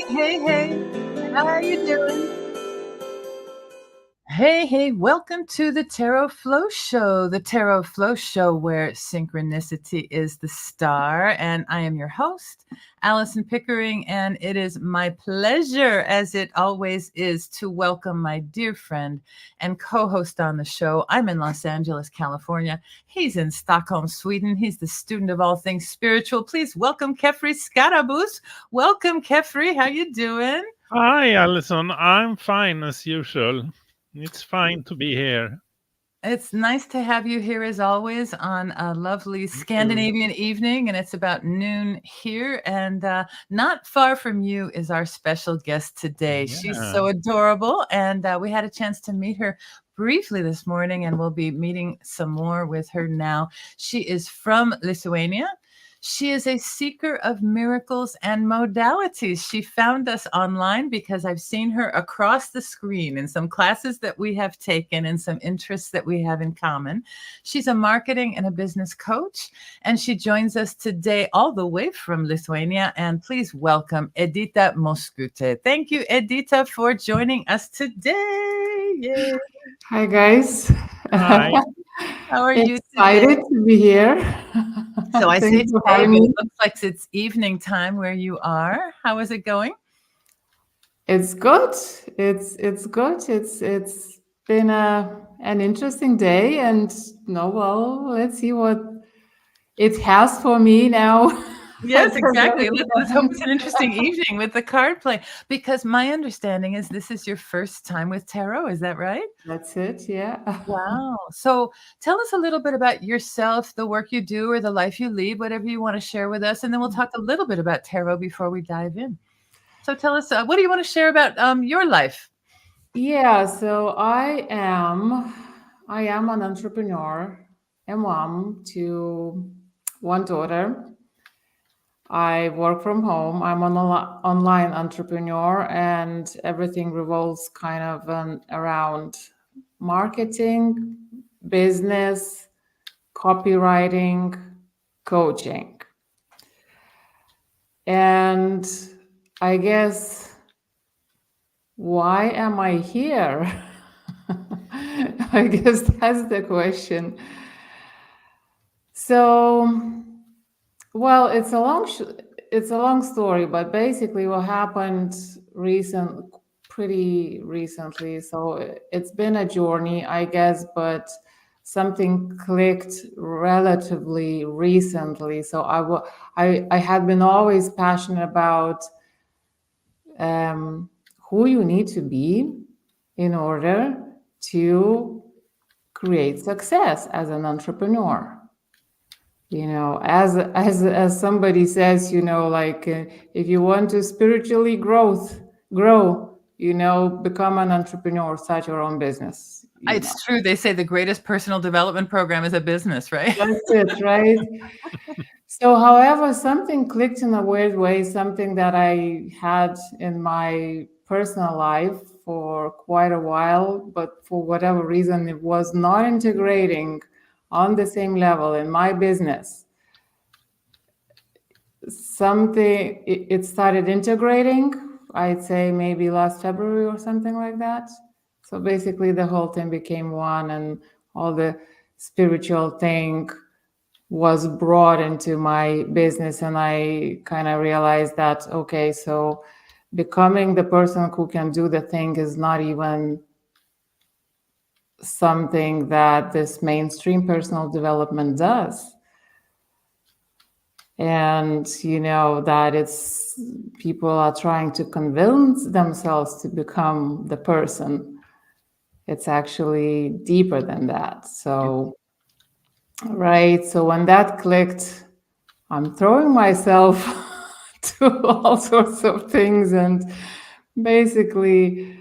Hey, how are you doing? Hey, welcome to the Tarot Flow Show, where synchronicity is the star. And I am your host, Alison Pickering, and it is my pleasure, as it always is, to welcome my dear friend and co-host on the show. I'm in Los Angeles, California. He's in Stockholm, Sweden. He's the student of all things spiritual. Please welcome Kefri Skarabus. Welcome, Kefri. How you doing? Hi, Alison. I'm fine as usual. It's fine to be here. It's nice to have you here as always on a lovely Scandinavian evening, and it's about noon here. And not far from you is our special guest today. She's so adorable, and we had a chance to meet her briefly this morning, and we'll be meeting some more with her now. She is from Lithuania. She is a seeker of miracles and modalities. She found us online because I've seen her across the screen in some classes that we have taken and some interests that we have in common. She's a marketing and a business coach, and she joins us today all the way from Lithuania. And please welcome EDITA MOCKUTE. Thank you, EDITA, for joining us today. Yay. Hi, guys. Hi. How are you Excited to be here. So I say today, but it looks like it's evening time where you are. How is it going? It's good. It's good. It's been an interesting day, and let's see what it has for me now. Yes, exactly. Let's hope it's an interesting evening with the card play, because my understanding is this is your first time with tarot. Is that right? That's it. Yeah. Wow. So tell us a little bit about yourself, the work you do, or the life you lead, whatever you want to share with us. And then we'll talk a little bit about tarot before we dive in. So tell us, what do you want to share about your life? Yeah. So I am an entrepreneur, a mom to one daughter. I work from home. I'm an online entrepreneur, and everything revolves kind of around marketing, business, copywriting, coaching. And I guess, why am I here? I guess that's the question. So, well, it's a long story, but basically what happened pretty recently. So it's been a journey, I guess, but something clicked relatively recently. So I had been always passionate about who you need to be in order to create success as an entrepreneur. You know, as somebody says, you know, like if you want to spiritually grow, you know, become an entrepreneur, start your own business. It's true. They say the greatest personal development program is a business, right? That's it, right? So, however, something clicked in a weird way, something that I had in my personal life for quite a while, but for whatever reason, it was not integrating on the same level in my business. It started integrating, I'd say maybe last February or something like that. So basically the whole thing became one, and all the spiritual thing was brought into my business, and I kind of realized that, okay, so becoming the person who can do the thing is not even something that this mainstream personal development does. And you know that it's people are trying to convince themselves to become the person. It's actually deeper than that. So right, so when that clicked, I'm throwing myself to all sorts of things, and basically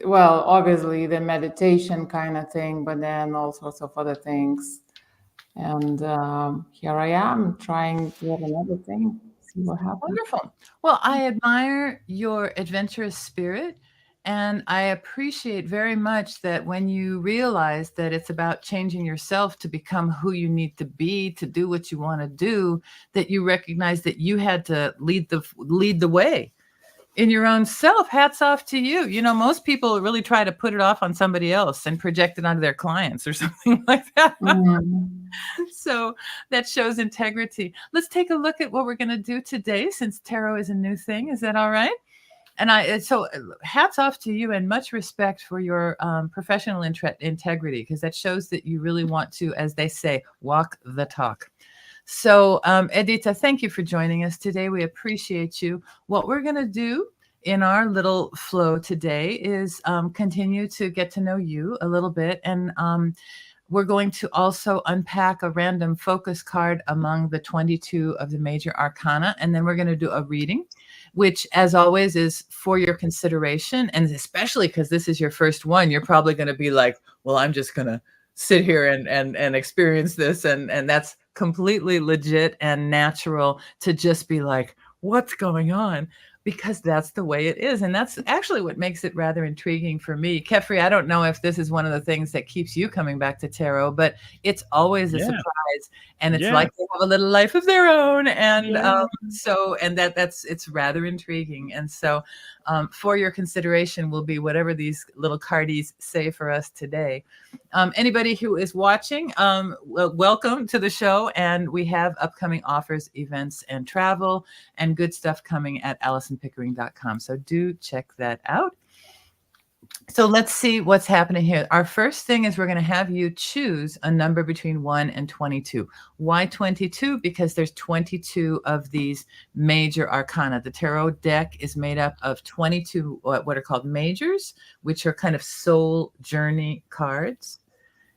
well, obviously the meditation kind of thing, but then all sorts of other things. And here I am trying yet another thing. see what happens. Wonderful. Well, I admire your adventurous spirit, and I appreciate very much that when you realize that it's about changing yourself to become who you need to be, to do what you want to do, that you recognize that you had to lead the way in your own self. Hats off to you. You know, most people really try to put it off on somebody else and project it onto their clients or something like that. So that shows integrity. Let's take a look at what we're going to do today, since tarot is a new thing. Is that all right? And so hats off to you and much respect for your professional integrity, because that shows that you really want to, as they say, walk the talk. So, Edita, thank you for joining us today. We appreciate you. What we're going to do in our little flow today is continue to get to know you a little bit. And we're going to also unpack a random focus card among the 22 of the major arcana. And then we're going to do a reading, which, as always, is for your consideration. And especially because this is your first one, you're probably going to be like, well, I'm just going to sit here and experience this. And that's completely legit and natural to just be like, what's going on? Because that's the way it is. And that's actually what makes it rather intriguing for me. Kefri, I don't know if this is one of the things that keeps you coming back to tarot, but it's always a surprise. And it's like they have a little life of their own. And it's rather intriguing. And so for your consideration will be whatever these little cardies say for us today. Anybody who is watching, welcome to the show. And we have upcoming offers, events, and travel, and good stuff coming at AlisonPickering.com. So do check that out. So let's see what's happening here. Our first thing is we're going to have you choose a number between 1 and 22. Why 22? Because there's 22 of these major arcana. The tarot deck is made up of 22 what are called majors, which are kind of soul journey cards.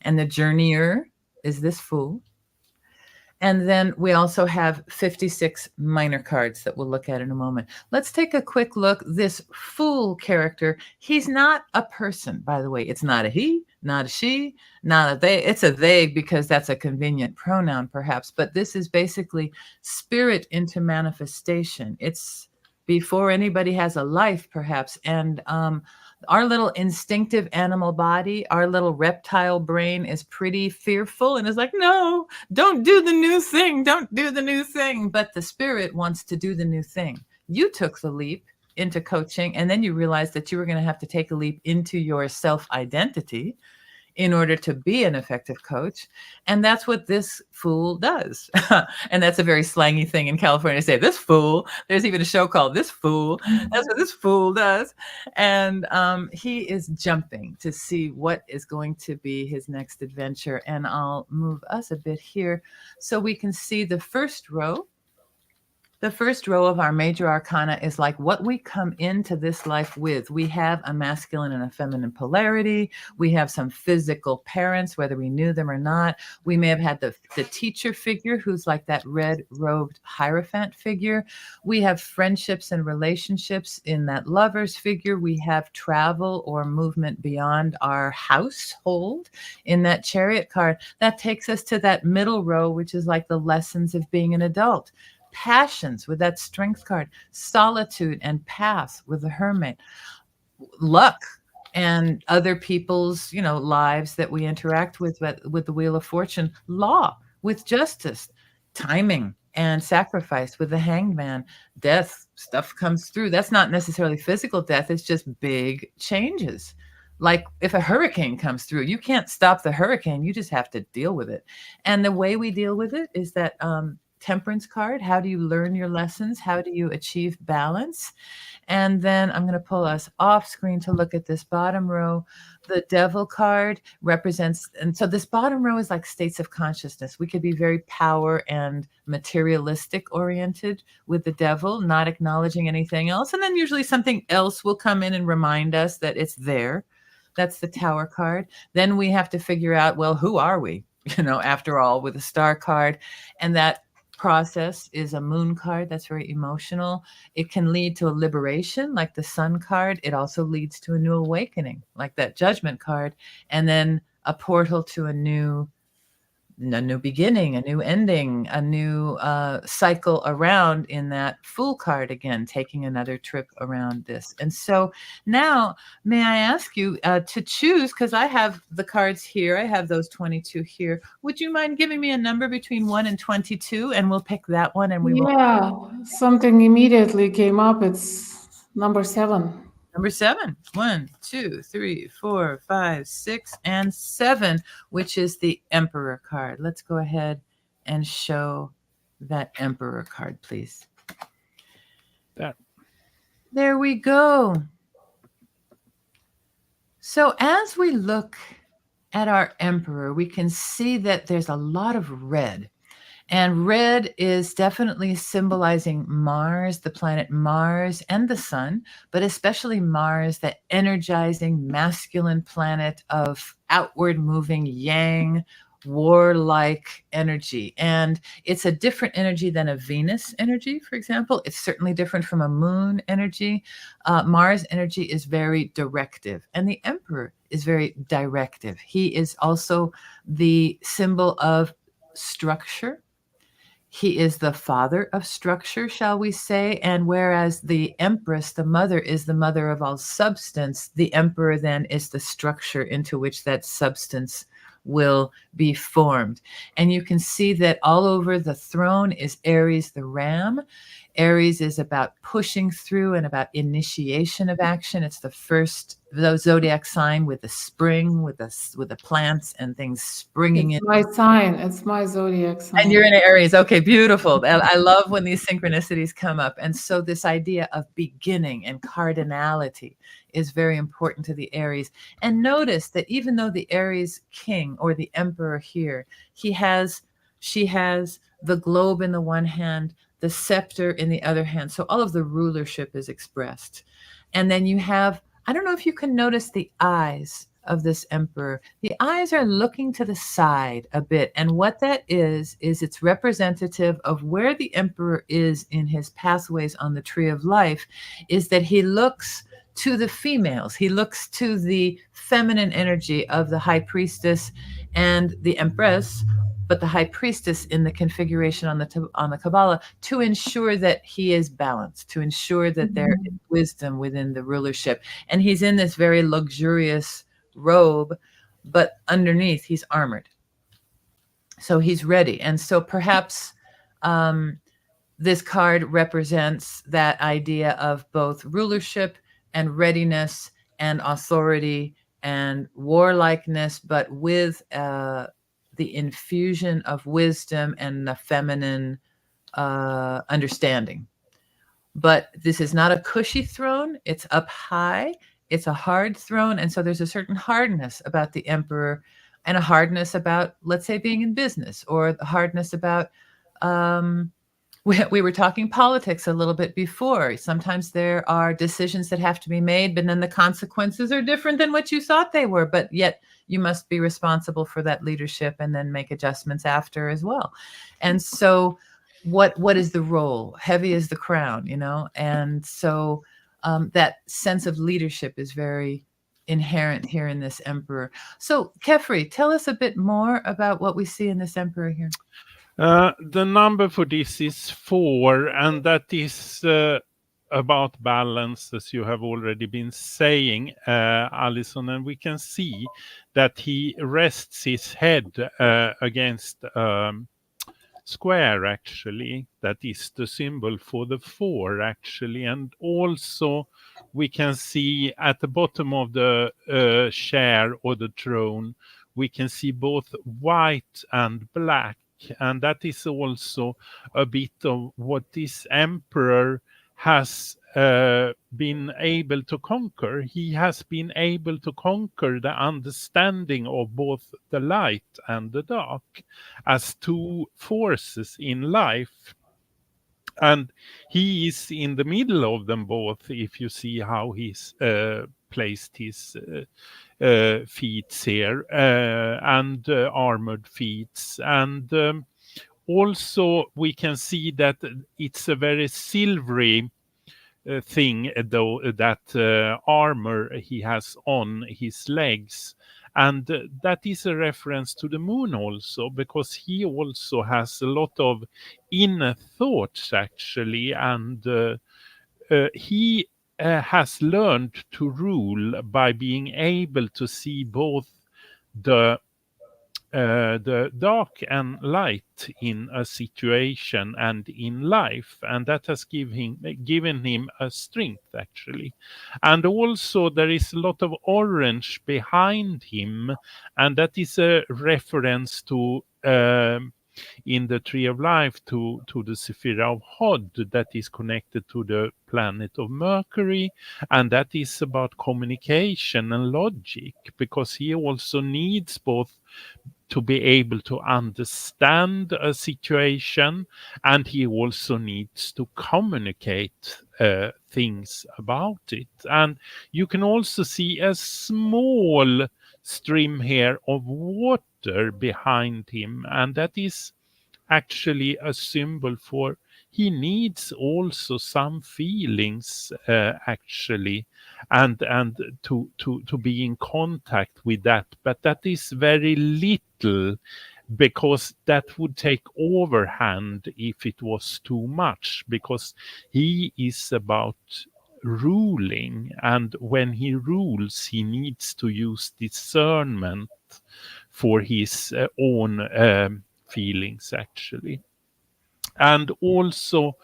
And the journeyer is this Fool. And then we also have 56 minor cards that we'll look at in a moment. Let's take a quick look. This Fool character, he's not a person, by the way. It's not a he, not a she, not a they. It's a they because that's a convenient pronoun, perhaps. But this is basically spirit into manifestation. It's before anybody has a life, perhaps. And our little instinctive animal body, our little reptile brain is pretty fearful and is like, no, don't do the new thing. Don't do the new thing. But the spirit wants to do the new thing. You took the leap into coaching, and then you realized that you were going to have to take a leap into your self-identity in order to be an effective coach. And that's what this Fool does. And that's a very slangy thing in California to say, this fool. There's even a show called This Fool. That's what this Fool does. And he is jumping to see what is going to be his next adventure. And I'll move us a bit here so we can see the first row. The first row of our major arcana is like what we come into this life with. We have a masculine and a feminine polarity. We have some physical parents, whether we knew them or not. We may have had the teacher figure who's like that red-robed Hierophant figure. We have friendships and relationships in that lover's figure. We have travel or movement beyond our household in that Chariot card. That takes us to that middle row, which is like the lessons of being an adult. Passions with that Strength card, solitude and path with the Hermit, luck and other people's, lives that we interact with the Wheel of Fortune, law with Justice, timing and sacrifice with the Hanged Man, death, stuff comes through. That's not necessarily physical death. It's just big changes. Like if a hurricane comes through, you can't stop the hurricane. You just have to deal with it. And the way we deal with it is that, Temperance card. How do you learn your lessons? How do you achieve balance? And then I'm going to pull us off screen to look at this bottom row. The Devil card represents, and so this bottom row is like states of consciousness. We could be very power and materialistic oriented with the Devil, not acknowledging anything else. And then usually something else will come in and remind us that it's there. That's the Tower card. Then we have to figure out, well, who are we? After all, with the Star card. And that process is a Moon card. That's very emotional. It can lead to a liberation like the Sun card. It also leads to a new awakening like that Judgment card, and then a portal to a new a new beginning, a new ending, a new cycle around in that Fool card again, taking another trip around this. And so now, may I ask you to choose, because I have the cards here, I have those 22 here. Would you mind giving me a number between 1 and 22, and we'll pick that one, and we will. Yeah, something immediately came up. It's number 7. Number 7. 1, 2, 3, 4, 5, 6, and 7, which is the Emperor card. Let's go ahead and show that Emperor card, please. There we go. So as we look at our Emperor, we can see that there's a lot of red. And red is definitely symbolizing Mars, the planet Mars, and the sun, but especially Mars, the energizing masculine planet of outward moving yang, warlike energy. And it's a different energy than a Venus energy, for example. It's certainly different from a moon energy. Mars energy is very directive, and the Emperor is very directive. He is also the symbol of structure. He is the father of structure, shall we say, and whereas the Empress, the mother, is the mother of all substance, the Emperor then is the structure into which that substance will be formed. And you can see that all over the throne is Aries the ram. Aries is about pushing through and about initiation of action. It's the first zodiac sign with the spring, with the plants and things springing in. It's my sign. It's my zodiac sign. And you're in Aries. Okay, beautiful. I love when these synchronicities come up. And so this idea of beginning and cardinality is very important to the Aries. And notice that even though the Aries king or the Emperor here, she has the globe in the one hand, the scepter in the other hand. So all of the rulership is expressed. And then you have, I don't know if you can notice the eyes of this Emperor. The eyes are looking to the side a bit. And what that is it's representative of where the Emperor is in his pathways on the tree of life, is that he looks to the females. He looks to the feminine energy of the High Priestess and the Empress, but the High Priestess in the configuration on the Kabbalah, to ensure that he is balanced, to ensure that there is wisdom within the rulership. And he's in this very luxurious robe, but underneath he's armored. So he's ready. And so perhaps this card represents that idea of both rulership and readiness and authority and warlikeness, but with the infusion of wisdom and the feminine understanding. But this is not a cushy throne. It's up high. It's a hard throne. And so there's a certain hardness about the Emperor, and a hardness about, let's say, being in business, or the hardness about, we were talking politics a little bit before. Sometimes there are decisions that have to be made, but then the consequences are different than what you thought they were. But yet you must be responsible for that leadership and then make adjustments after as well. And so what is the role? Heavy is the crown, you know? And so that sense of leadership is very inherent here in this Emperor. So Kefri, tell us a bit more about what we see in this Emperor here. The number for this is 4, and that is about balance, as you have already been saying, Alison. And we can see that he rests his head against square, actually. That is the symbol for the 4, actually. And also we can see at the bottom of the chair or the throne, we can see both white and black. And that is also a bit of what this Emperor has been able to conquer. He has been able to conquer the understanding of both the light and the dark as 2 forces in life. And he is in the middle of them both, if you see how he's placed his feet here, and armored feet. And also we can see that it's a very silvery thing, though, that armor he has on his legs. And that is a reference to the moon also, because he also has a lot of inner thoughts actually, and he has learned to rule by being able to see both the dark and light in a situation and in life, and that has given him a strength actually. And also there is a lot of orange behind him, and that is a reference to in the tree of life to the Sephira of Hod, that is connected to the planet of Mercury, and that is about communication and logic, because he also needs both to be able to understand a situation, and he also needs to communicate things about it. And you can also see a small stream here of water behind him, and that is actually a symbol for he needs also some feelings actually, and to be in contact with that, but that is very little, because that would take overhand if it was too much, because he is about ruling, and when he rules he needs to use discernment for his own feelings actually. And also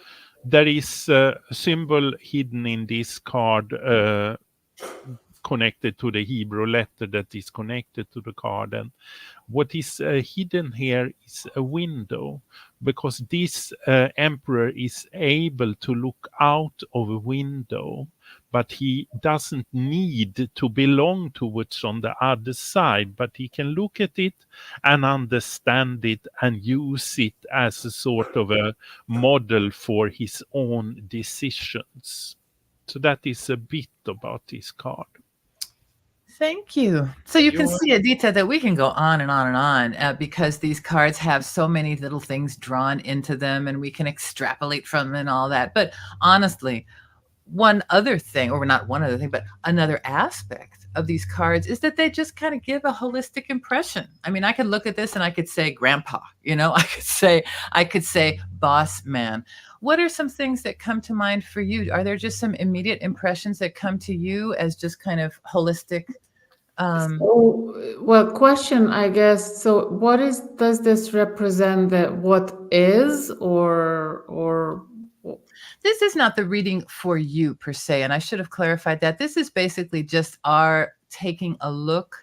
there is a symbol hidden in this card connected to the Hebrew letter that is connected to the card, and what is hidden here is a window, because this emperor is able to look out of a window, but he doesn't need to belong to what's on the other side, but he can look at it and understand it and use it as a sort of a model for his own decisions. So that is a bit about this card. Thank you. So you can see, EDITA, that we can go on and on and on because these cards have so many little things drawn into them, and we can extrapolate from them and all that. But honestly, one other thing, or not one other thing, but another aspect of these cards is that they just kind of give a holistic impression. I mean, I could look at this and I could say grandpa, I could say boss man. What are some things that come to mind for you? Are there just some immediate impressions that come to you as just kind of holistic? Well, question, I guess. So does this represent what is, or This is not the reading for you per se, and I should have clarified that. This is basically just our taking a look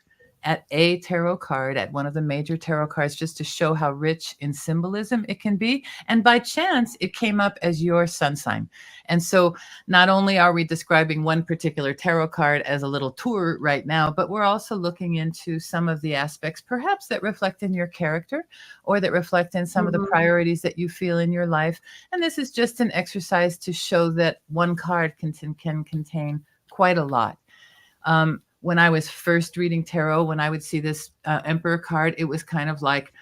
at a tarot card, at one of the major tarot cards, just to show how rich in symbolism it can be. And by chance, it came up as your sun sign. And so not only are we describing one particular tarot card as a little tour right now, but we're also looking into some of the aspects perhaps that reflect in your character, or that reflect in some of the priorities that you feel in your life. And this is just an exercise to show that one card can contain quite a lot. When I was first reading tarot, when I would see this Emperor card, it was kind of like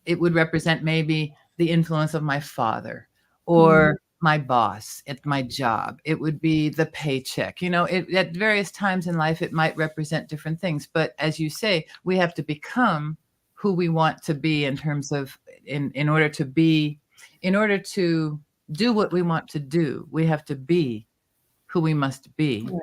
it would represent maybe the influence of my father or my boss at my job. It would be the paycheck. At various times in life, it might represent different things. But as you say, we have to become who we want to be in terms of in order to do what we want to do, we have to be who we must be. Right.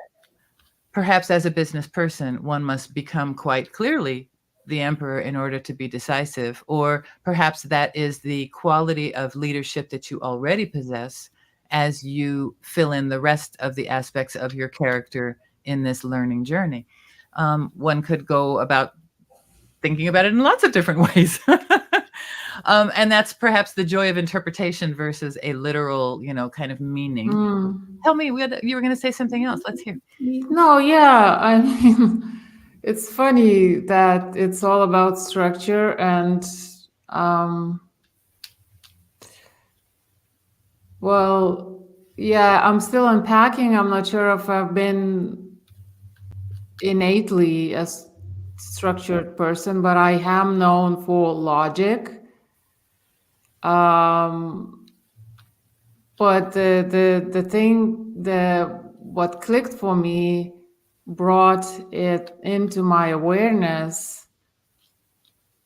Perhaps as a business person, one must become quite clearly the emperor in order to be decisive, or perhaps that is the quality of leadership that you already possess as you fill in the rest of the aspects of your character in this learning journey. One could go about thinking about it in lots of different ways. And that's perhaps the joy of interpretation versus a literal, kind of meaning. Tell me, you were going to say something else. Let's hear. No, yeah. I mean, it's funny that it's all about structure, and well, yeah, I'm still unpacking. I'm not sure if I've been innately a structured person, but I am known for logic. But the thing, what clicked for me brought it into my awareness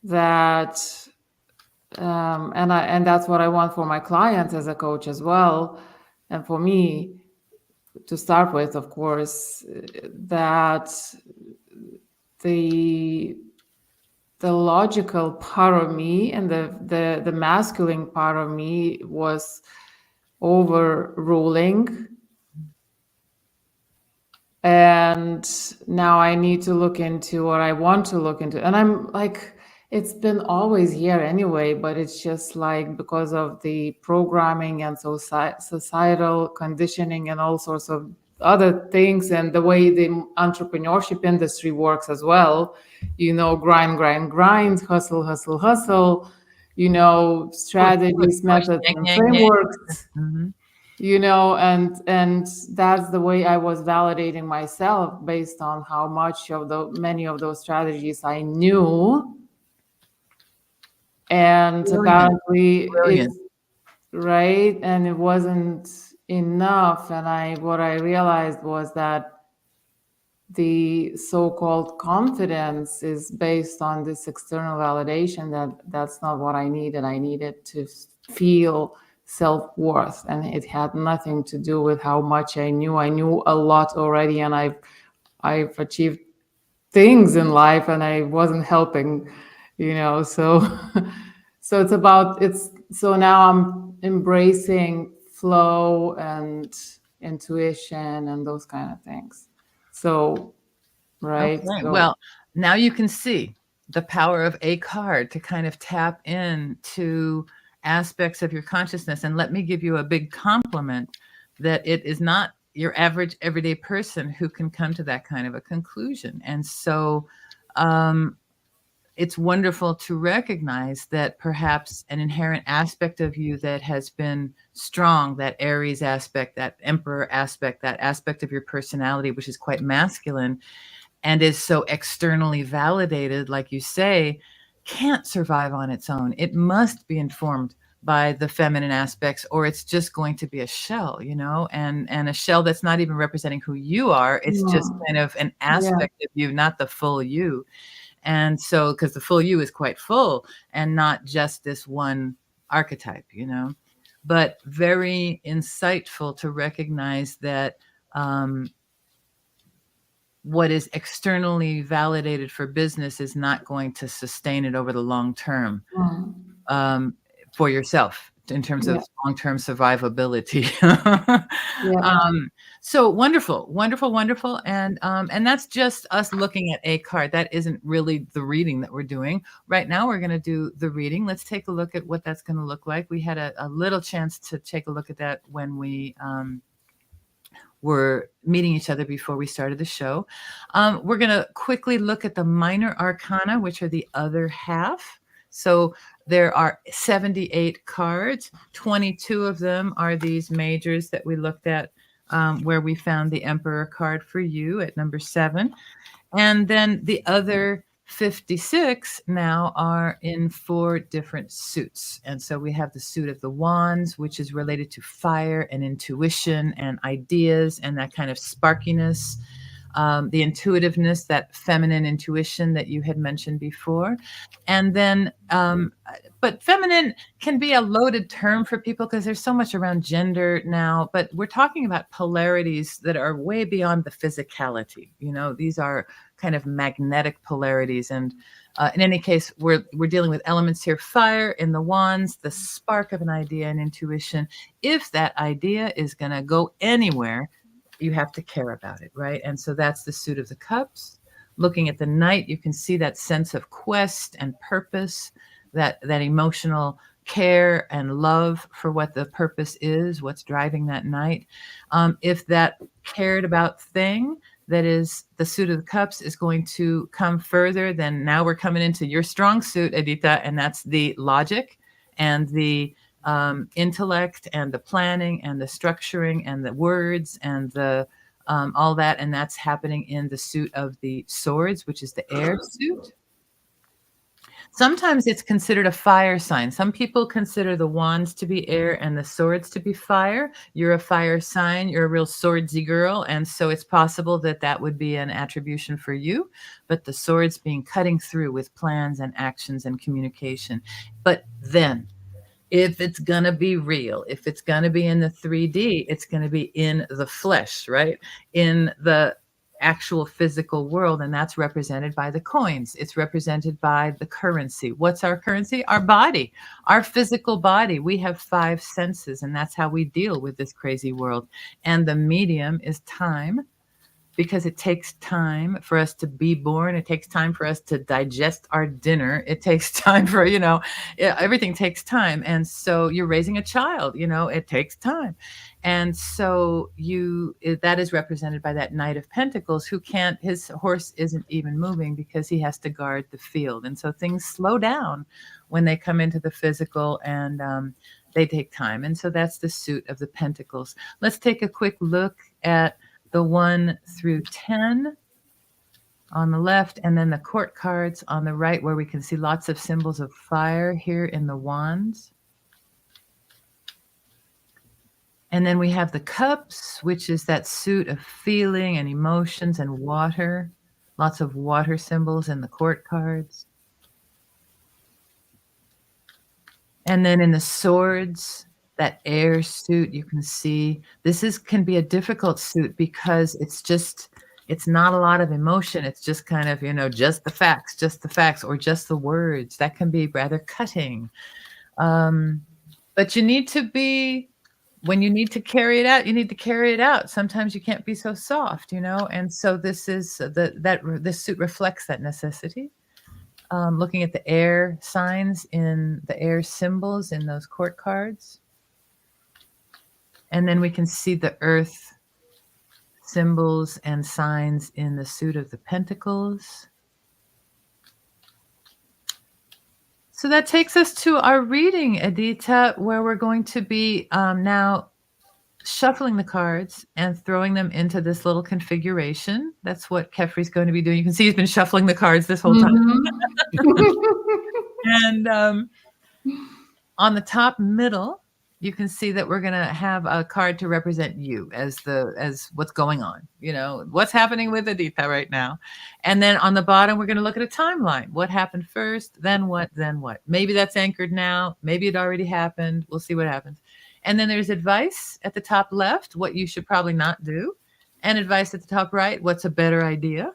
that, and that's what I want for my clients as a coach as well, and for me to start with, of course, that the logical part of me and the masculine part of me was overruling. And now I need to look into what I want to look into. And I'm like, it's been always here anyway, but it's just like because of the programming and societal conditioning and all sorts of other things, and the way the entrepreneurship industry works as well, grind, hustle, hustle, hustle, strategies, methods, and frameworks. And that's the way I was validating myself based on how much of many of those strategies I knew. And apparently it's right. And it wasn't enough. And what I realized was that the so-called confidence is based on this external validation that's not what I needed. I needed to feel self-worth, and it had nothing to do with how much I knew. I knew a lot already, and I've achieved things in life, and I wasn't helping, so so now I'm embracing flow and intuition and those kind of things. So, right. Okay. Well, now you can see the power of a card to kind of tap into aspects of your consciousness. And let me give you a big compliment that it is not your average everyday person who can come to that kind of a conclusion. And so it's wonderful to recognize that perhaps an inherent aspect of you that has been strong, that Aries aspect, that Emperor aspect, that aspect of your personality, which is quite masculine and is so externally validated, like you say, can't survive on its own. It must be informed by the feminine aspects, or it's just going to be a shell, and a shell that's not even representing who you are. It's just kind of an aspect of you, not the full you. And so, because the full you is quite full and not just this one archetype, but very insightful to recognize that what is externally validated for business is not going to sustain it over the long term for yourself in terms of long-term survivability. So wonderful. And that's just us looking at a card. That isn't really the reading that we're doing. Right now, we're going to do the reading. Let's take a look at what that's going to look like. We had a little chance to take a look at that when we were meeting each other before we started the show. We're going to quickly look at the minor arcana, which are the other half. So there are 78 cards. 22 of them are these majors that we looked at, where we found the Emperor card for you at number 7. And then the other 56 now are in 4 different suits. And so we have the suit of the Wands, which is related to fire and intuition and ideas and that kind of sparkiness, the intuitiveness, that feminine intuition that you had mentioned before. And then, but feminine can be a loaded term for people because there's so much around gender now, but we're talking about polarities that are way beyond the physicality. These are kind of magnetic polarities. And in any case, we're dealing with elements here: fire in the Wands, the spark of an idea and intuition. If that idea is going to go anywhere, you have to care about it, right? And so that's the suit of the Cups. Looking at the Knight, you can see that sense of quest and purpose, that emotional care and love for what the purpose is, what's driving that Knight. If that cared about thing that is the suit of the Cups is going to come further, then now we're coming into your strong suit, Edita, and that's the logic and the intellect and the planning and the structuring and the words and the all that, and that's happening in the suit of the Swords, which is the air suit. Sometimes it's considered a fire sign. Some people consider the wands to be air and the swords to be fire. You're a fire sign. You're a real swordsy girl. And so it's possible that that would be an attribution for you. But the swords being cutting through with plans and actions and communication. But then, if it's going to be real, if it's going to be in the 3D, it's going to be in the flesh, right? In the actual physical world, and that's represented by the coins. It's represented by the currency. What's our currency? Our body, our physical body. We have 5 senses, and that's how we deal with this crazy world. And the medium is time, because it takes time for us to be born. It takes time for us to digest our dinner. It takes time for, everything takes time. And so you're raising a child, it takes time. And so that is represented by that Knight of Pentacles, his horse isn't even moving because he has to guard the field. And so things slow down when they come into the physical, and they take time. And so that's the suit of the Pentacles. Let's take a quick look at the 1 through 10 on the left, and then the court cards on the right, where we can see lots of symbols of fire here in the wands. And then we have the cups, which is that suit of feeling and emotions and water. Lots of water symbols in the court cards. And then in the swords, that air suit, you can see this can be a difficult suit because it's not a lot of emotion. It's just kind of, just the facts, or just the words. That can be rather cutting. But you need to be, when you need to carry it out, you need to carry it out. Sometimes you can't be so soft, and so this suit reflects that necessity. Looking at the air signs in the air symbols in those court cards. And then we can see the earth symbols and signs in the suit of the Pentacles. So that takes us to our reading, Edita, where we're going to be now shuffling the cards and throwing them into this little configuration. That's what Kefri's going to be doing. You can see he's been shuffling the cards this whole time. And on the top middle, you can see that we're going to have a card to represent you as what's going on, what's happening with Edita right now. And then on the bottom, we're going to look at a timeline. What happened first, then what, then what? Maybe that's anchored now. Maybe it already happened. We'll see what happens. And then there's advice at the top left, what you should probably not do. And advice at the top right, what's a better idea.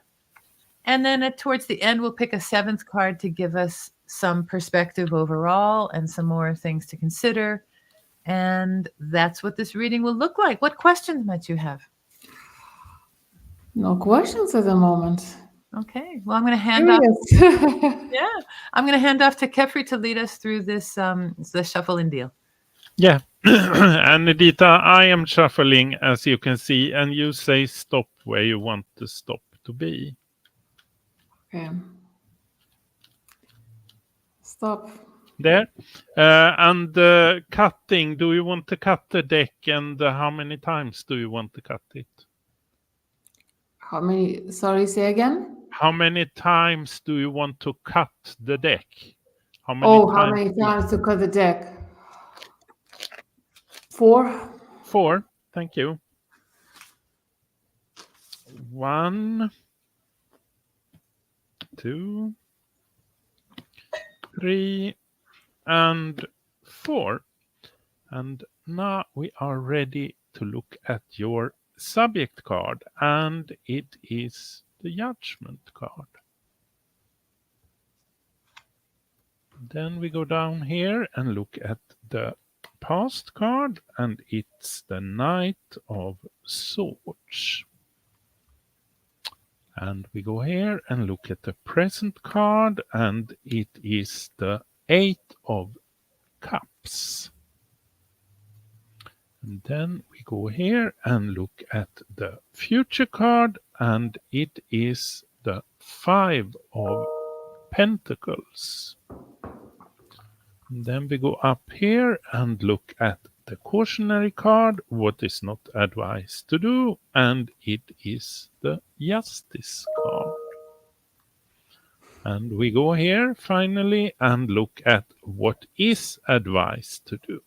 And then towards the end, we'll pick a 7th card to give us some perspective overall and some more things to consider. And that's what this reading will look like. What questions might you have? No questions at the moment. Okay. Well, I'm going to hand off. Yeah, I'm going to hand off to Kefri to lead us through this the shuffle and deal. Yeah. And Edita, I am shuffling, as you can see, and you say stop where you want the stop to be. Okay. Stop. There. And cutting, do you want to cut the deck, and how many times do you want to cut it? How many? Sorry, say again. How many times do you want to cut the deck? How many times to cut the deck? 4. 4. Thank you. 1, 2, 3, and 4. And now we are ready to look at your subject card, and it is the Judgment card. Then we go down here and look at the past card, and it's the Knight of Swords. And we go here and look at the present card, and it is the 8 of Cups. And then we go here and look at the future card, and it is the 5 of Pentacles. And then we go up here and look at the cautionary card, what is not advised to do, and it is the Justice card. And we go here finally and look at what is advised to do.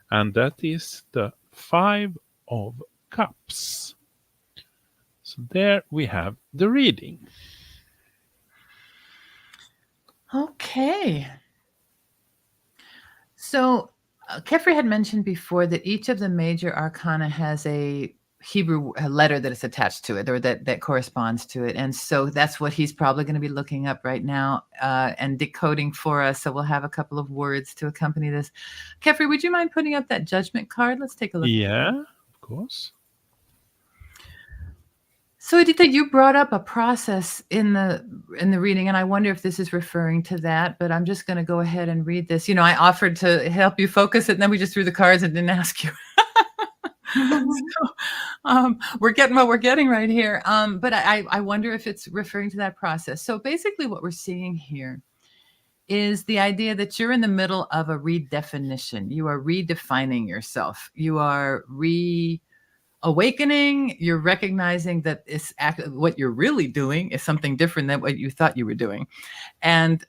And that is the 5 of Cups. So there we have the reading. Okay. So Kefri had mentioned before that each of the major arcana has a Hebrew letter that is attached to it, or that corresponds to it. And so that's what he's probably going to be looking up right now and decoding for us. So we'll have a couple of words to accompany this. Kefri, would you mind putting up that judgment card? Let's take a look. Yeah, of course. So Edita, you brought up a process in the reading, and I wonder if this is referring to that, but I'm just going to go ahead and read this. You know, I offered to help you focus it, and then we just threw the cards and didn't ask you. So, we're getting what we're getting right here. But I wonder if it's referring to that process. So basically what we're seeing here is the idea that you're in the middle of a redefinition. You are redefining yourself. You are awakening. You're recognizing that what you're really doing is something different than what you thought you were doing. And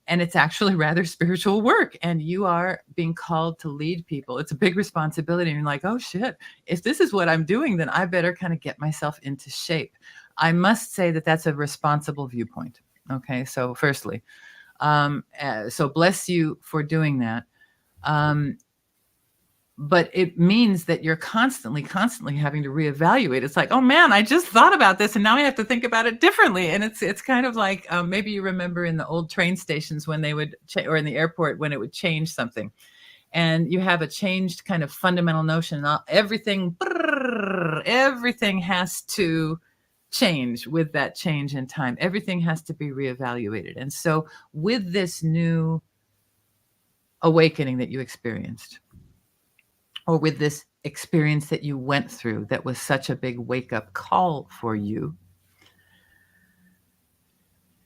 it's actually rather spiritual work, and you are being called to lead people. It's a big responsibility. And you're like, oh shit, if this is what I'm doing, then I better kind of get myself into shape. I must say that that's a responsible viewpoint. Okay. So firstly, so bless you for doing that. But it means that you're constantly having to reevaluate. It's like, oh man, I just thought about this, and now I have to think about it differently. And it's kind of like maybe you remember in the old train stations when they would, or in the airport when it would change something, and you have a changed kind of fundamental notion. Everything has to change with that change in time. Everything has to be reevaluated. And so with this new awakening that you experienced, or with this experience that you went through that was such a big wake-up call for you,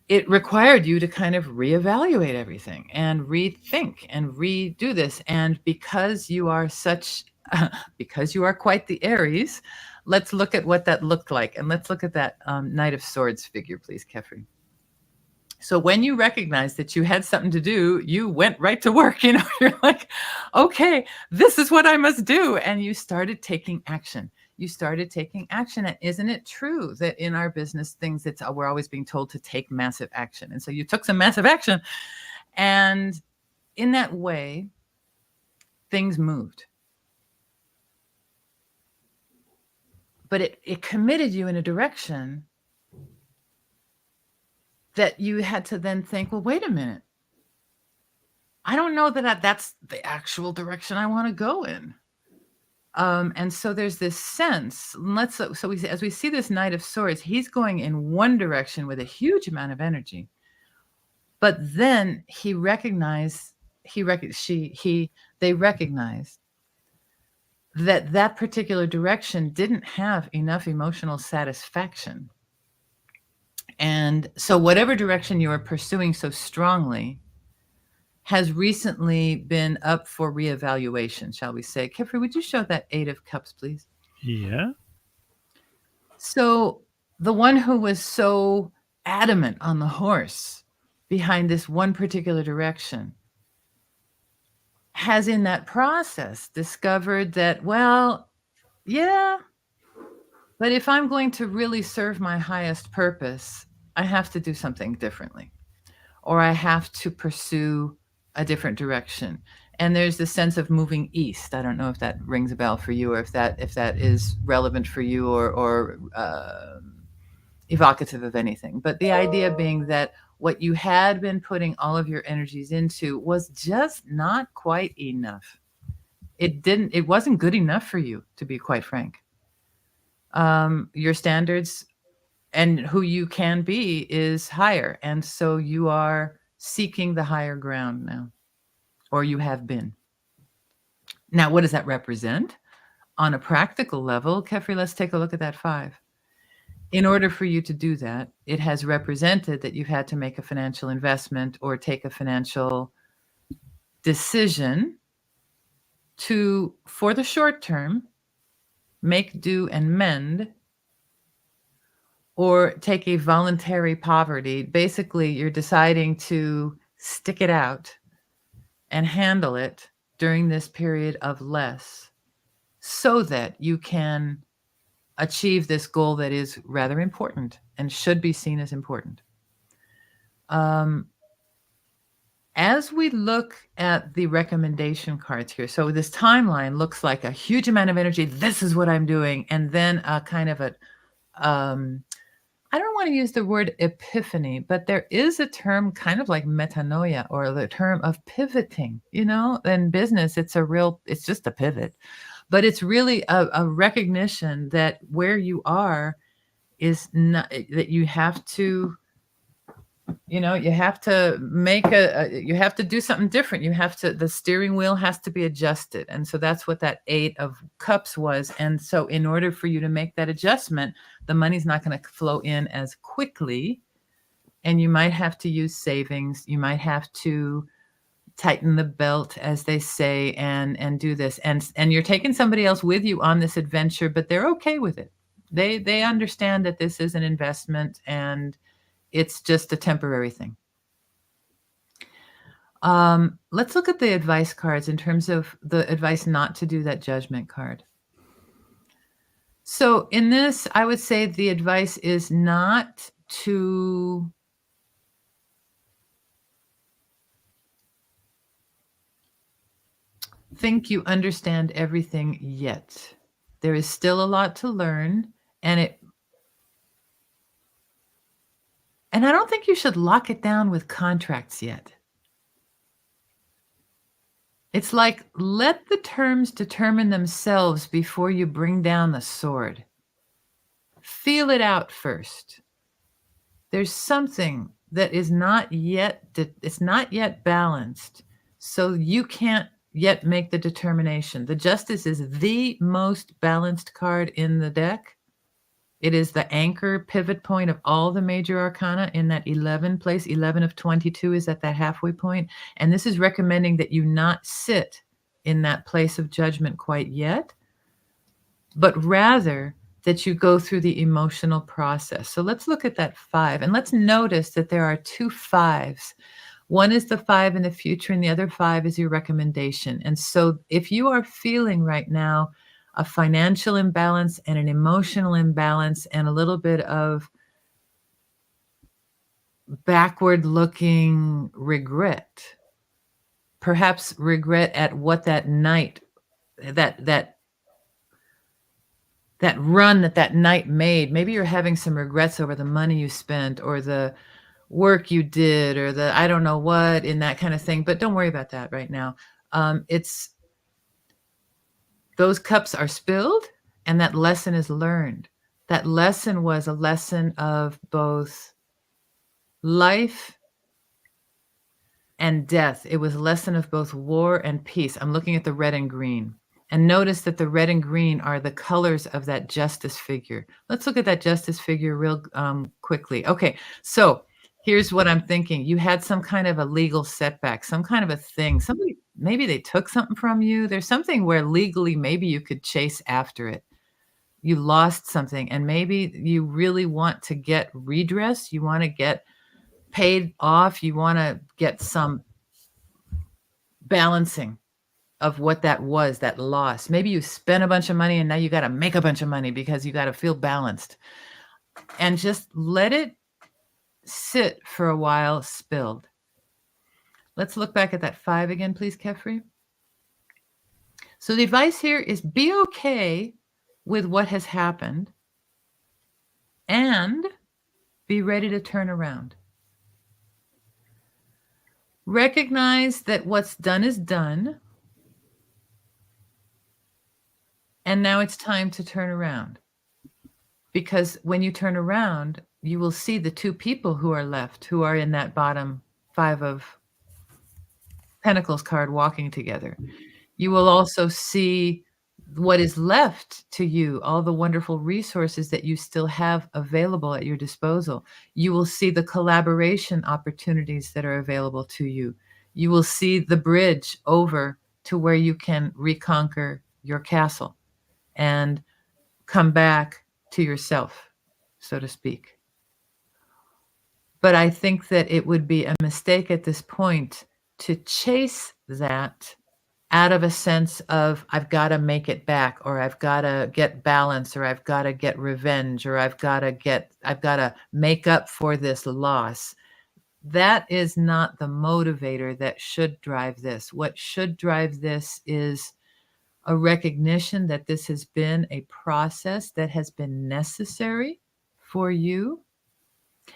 it required you to kind of reevaluate everything and rethink and redo this. And because you are because you are quite the Aries, let's look at what that looked like. And let's look at that Knight of Swords figure, please, Kefri. So when you recognize that you had something to do, you went right to work. You know, you're like, okay, this is what I must do. And you started taking action. And isn't it true that in our business things, we're always being told to take massive action. And so you took some massive action. And in that way, things moved. But it committed you in a direction that you had to then think, well, wait a minute. I don't know that that's the actual direction I want to go in. And so there's this sense, as we see this Knight of Swords, he's going in one direction with a huge amount of energy. But then they recognized that particular direction didn't have enough emotional satisfaction. And so whatever direction you are pursuing so strongly has recently been up for reevaluation, shall we say. Kefri, would you show that 8 of Cups, please? Yeah. So the one who was so adamant on the horse behind this one particular direction has in that process discovered that, well, yeah, but if I'm going to really serve my highest purpose, I have to do something differently, or I have to pursue a different direction. And there's the sense of moving east. I don't know if that rings a bell for you, or if that is relevant for you, or evocative of anything. But the idea being that what you had been putting all of your energies into was just not quite enough. It wasn't good enough for you, to be quite frank. Your standards and who you can be is higher. And so you are seeking the higher ground now, or you have been. Now, what does that represent? On a practical level, Kefri, let's take a look at that 5. In order for you to do that, it has represented that you've had to make a financial investment or take a financial decision to, for the short term, make do and mend, or take a voluntary poverty. Basically, you're deciding to stick it out and handle it during this period of less so that you can achieve this goal that is rather important and should be seen as important. As we look at the recommendation cards here, so this timeline looks like a huge amount of energy. This is what I'm doing. And then a kind of a, I don't want to use the word epiphany, but there is a term kind of like metanoia, or the term of pivoting. You know, in business, it's just a pivot, but it's really a recognition that where you are is not, that you have to, you know, you have to make you have to do something different. The steering wheel has to be adjusted. And so that's what that 8 of Cups was. And so in order for you to make that adjustment, the money's not going to flow in as quickly. And you might have to use savings. You might have to tighten the belt, as they say, and do this. And you're taking somebody else with you on this adventure, but they're okay with it. They understand that this is an investment and it's just a temporary thing. Let's look at the advice cards in terms of the advice not to do that judgment card. So in this, I would say the advice is not to think you understand everything yet. There is still a lot to learn, and I don't think you should lock it down with contracts yet. It's like, let the terms determine themselves before you bring down the sword. Feel it out first. There's something that is not yet, it's not yet balanced, so you can't yet make the determination. The Justice is the most balanced card in the deck. It is the anchor pivot point of all the major arcana in that 11 place. 11 of 22 is at that halfway point. And this is recommending that you not sit in that place of judgment quite yet, but rather that you go through the emotional process. So let's look at that 5, and let's notice that there are 2 5s. One is the 5 in the future, and the other 5 is your recommendation. And so if you are feeling right now a financial imbalance and an emotional imbalance and a little bit of backward-looking regret, perhaps regret at what that night, that run that night made. Maybe you're having some regrets over the money you spent or the work you did or the I don't know what in that kind of thing, but don't worry about that right now. Those cups are spilled and that lesson is learned. That lesson was a lesson of both life and death. It was a lesson of both war and peace. I'm looking at the red and green. And notice that the red and green are the colors of that justice figure. Let's look at that justice figure real quickly. Okay, so here's what I'm thinking. You had some kind of a legal setback, some kind of a thing. Somebody, maybe they took something from you. There's something where legally maybe you could chase after it. You lost something, and maybe you really want to get redress. You want to get paid off. You want to get some balancing of what that was, that loss. Maybe you spent a bunch of money and now you got to make a bunch of money because you got to feel balanced. And just let it sit for a while, spilled. Let's look back at that 5 again, please, Kefri. So the advice here is be okay with what has happened and be ready to turn around. Recognize that what's done is done. And now it's time to turn around. Because when you turn around, you will see the 2 people who are left, who are in that bottom 5 of Pentacles card walking together. You will also see what is left to you, all the wonderful resources that you still have available at your disposal. You will see the collaboration opportunities that are available to you. You will see the bridge over to where you can reconquer your castle and come back to yourself. so to speak. But I think that it would be a mistake at this point to chase that out of a sense of I've got to make it back, or I've got to get balance, or I've got to get revenge, or I've got to make up for this loss. That is not the motivator that should drive this. What should drive this is a recognition that this has been a process that has been necessary for you.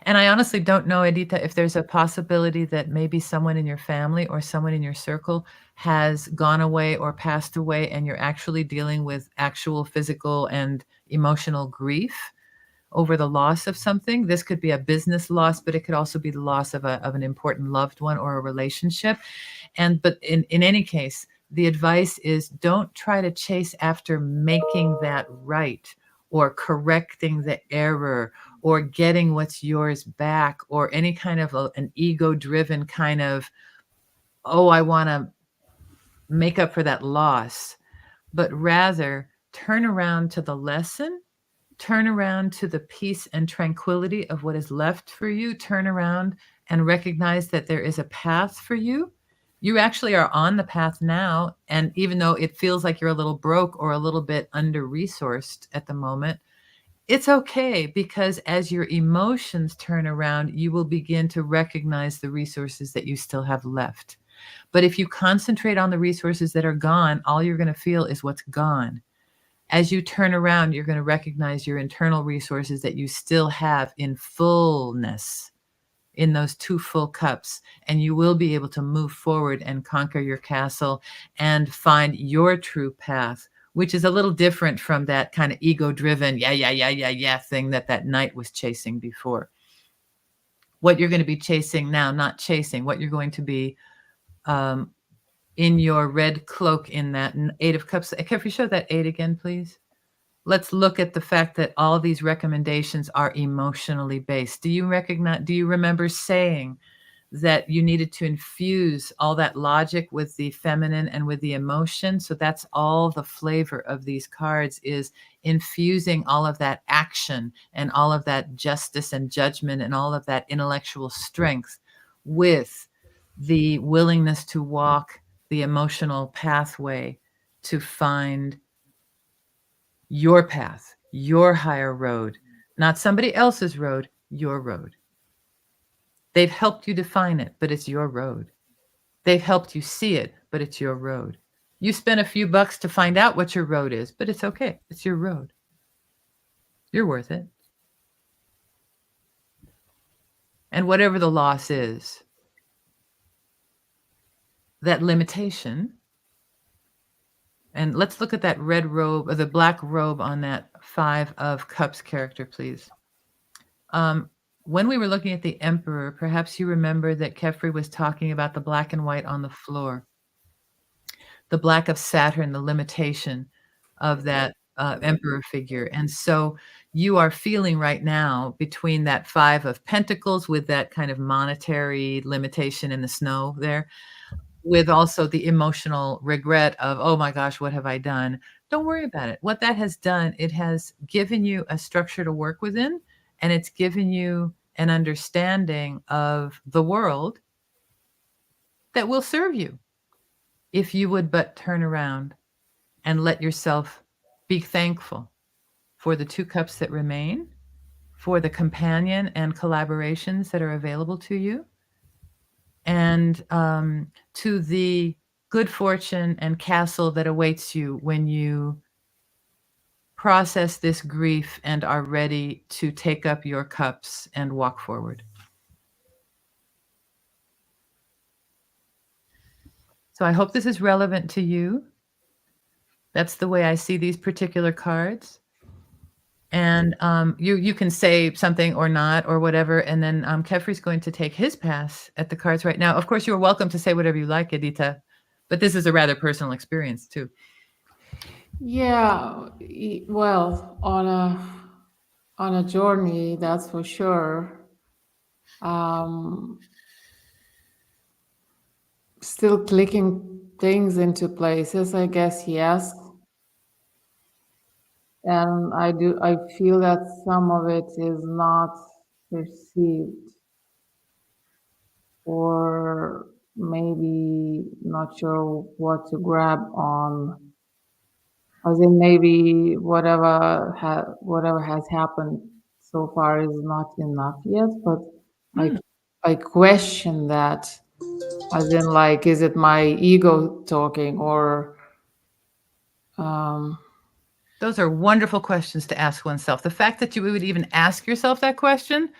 And I honestly don't know, Edita, if there's a possibility that maybe someone in your family or someone in your circle has gone away or passed away, and you're actually dealing with actual physical and emotional grief over the loss of something. This could be a business loss, but it could also be the loss of an important loved one or a relationship. But in any case, the advice is don't try to chase after making that right, or correcting the error, or getting what's yours back, or any kind of an ego-driven kind of, oh, I want to make up for that loss. But rather turn around to the lesson, turn around to the peace and tranquility of what is left for you, turn around and recognize that there is a path for you. You actually are on the path now, and even though it feels like you're a little broke or a little bit under-resourced at the moment, it's okay, because as your emotions turn around, you will begin to recognize the resources that you still have left. But if you concentrate on the resources that are gone, all you're going to feel is what's gone. As you turn around, you're going to recognize your internal resources that you still have in fullness, in those 2 full cups, and you will be able to move forward and conquer your castle and find your true path, which is a little different from that kind of ego-driven yeah thing that knight was chasing before. What you're going to be chasing now, not chasing, what you're going to be in your red cloak in that 8 of cups. Can you show that 8 again, please? Let's look at the fact that all these recommendations are emotionally based. Do you remember saying that you needed to infuse all that logic with the feminine and with the emotion? So that's all the flavor of these cards, is infusing all of that action and all of that justice and judgment and all of that intellectual strength with the willingness to walk the emotional pathway to find your path, your higher road, not somebody else's road, your road. They've helped you define it, but it's your road. They've helped you see it, but it's your road. You spent a few bucks to find out what your road is, but it's okay. It's your road. You're worth it. And whatever the loss is, that limitation, and let's look at that red robe, or the black robe on that 5 of Cups character, please. When we were looking at the Emperor, perhaps you remember that Kefri was talking about the black and white on the floor. The black of Saturn, the limitation of that Emperor figure. And so you are feeling right now between that 5 of Pentacles with that kind of monetary limitation in the snow there, with also the emotional regret of, oh my gosh, what have I done? Don't worry about it. What that has done, it has given you a structure to work within, and it's given you an understanding of the world that will serve you if you would but turn around and let yourself be thankful for the 2 cups that remain, for the companion and collaborations that are available to you, and to the good fortune and castle that awaits you when you process this grief and are ready to take up your cups and walk forward. So I hope this is relevant to you. That's the way I see these particular cards. And you can say something or not or whatever, and then Kefri's going to take his pass at the cards right now. Of course, you're welcome to say whatever you like, Edita, but this is a rather personal experience too. Yeah, well, on a journey, that's for sure. Still clicking things into places, I guess, yes. and I feel that some of it is not perceived, or maybe not sure what to grab on. As in, maybe whatever has happened so far is not enough yet, but I question that. As in, like, is it my ego talking, or Those are wonderful questions to ask oneself. The fact that you would even ask yourself that question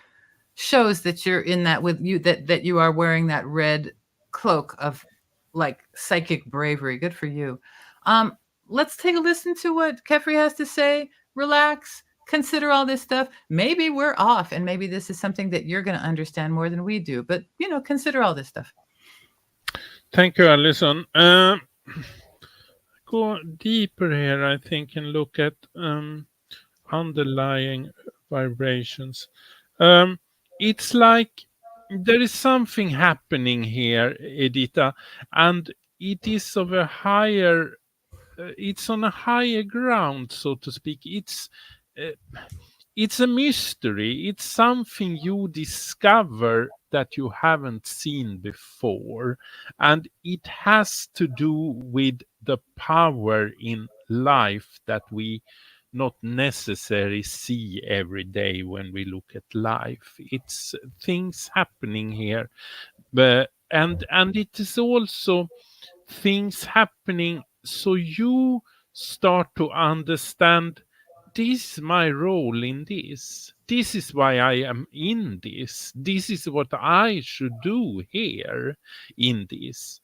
shows that you're in that with you, that you are wearing that red cloak of like psychic bravery. Good for you. Let's take a listen to what Kefri has to say. Relax, consider all this stuff. Maybe we're off, and maybe this is something that you're going to understand more than we do. But consider all this stuff. Thank you, Alison. Go deeper here, I think, and look at underlying vibrations. It's like there is something happening here, Edita, and it is of a higher. It's on a higher ground, so to speak. It's a mystery. It's something you discover that you haven't seen before. And it has to do with the power in life that we not necessarily see every day when we look at life. It's things happening here. And it is also things happening so you start to understand, this is my role in this. This is why I am in this. This is what I should do here in this. Is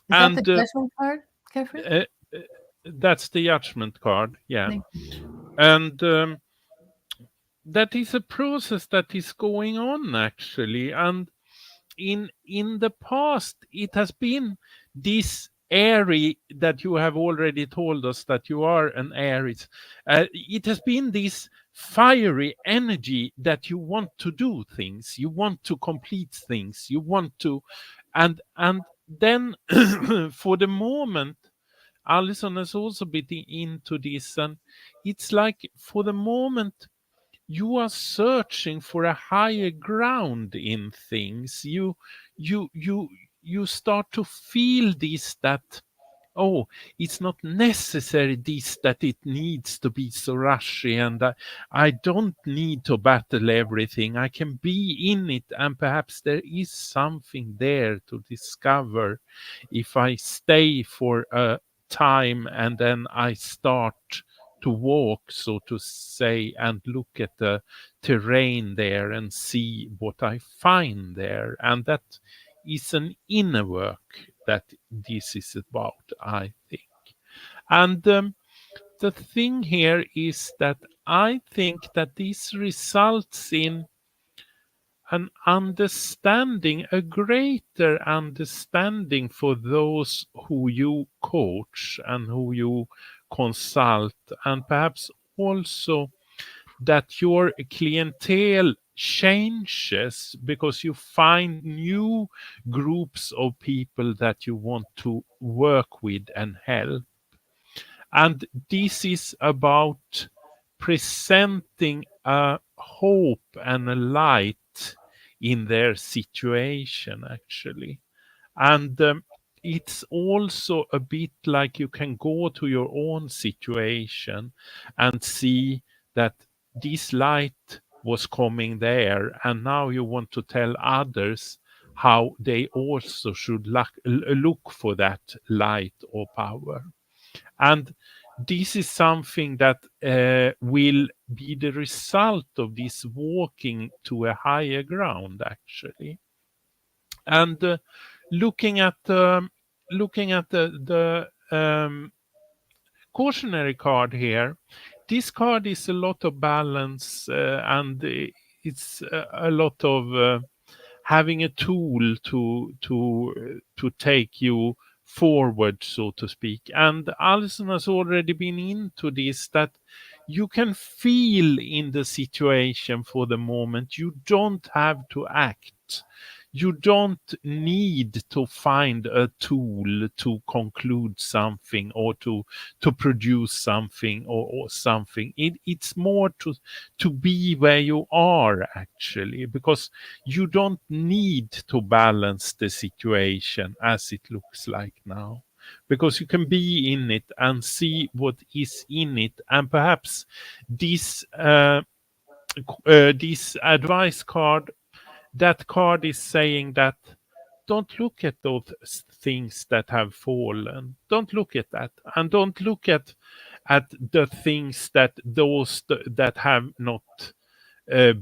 that the judgment card, Kefri? That's the judgment card, yeah. Thank you. And that is a process that is going on, actually. And in the past, it has been this Aries that you have already told us that you are an Aries. It has been this fiery energy that you want to do things, you want to complete things, you want to, and then for the moment, Alison has also been into this, and it's like for the moment you are searching for a higher ground in things. You start to feel this, that, oh, it's not necessary this, that it needs to be so rushy, and I don't need to battle everything. I can be in it, and perhaps there is something there to discover if I stay for a time and then I start to walk, so to say, and look at the terrain there and see what I find there. And that is an inner work that this is about, I think. And the thing here is that I think that this results in an understanding, a greater understanding for those who you coach and who you consult, and perhaps also that your clientele changes because you find new groups of people that you want to work with and help. And this is about presenting a hope and a light in their situation, actually. And it's also a bit like you can go to your own situation and see that this light was coming there, and now you want to tell others how they also should look for that light or power. And this is something that will be the result of this walking to a higher ground, actually. And looking at the cautionary card here, this card is a lot of balance, and it's a lot of having a tool to take you forward, so to speak. And Alison has already been into this, that you can feel in the situation for the moment. You don't have to act. you don't need to find a tool to conclude something or to produce something or something. It's more to be where you are, actually, because you don't need to balance the situation as it looks like now, because you can be in it and see what is in it. And perhaps this this advice card, that card is saying that don't look at those things that have fallen. Don't look at that, and don't look at the things that that have not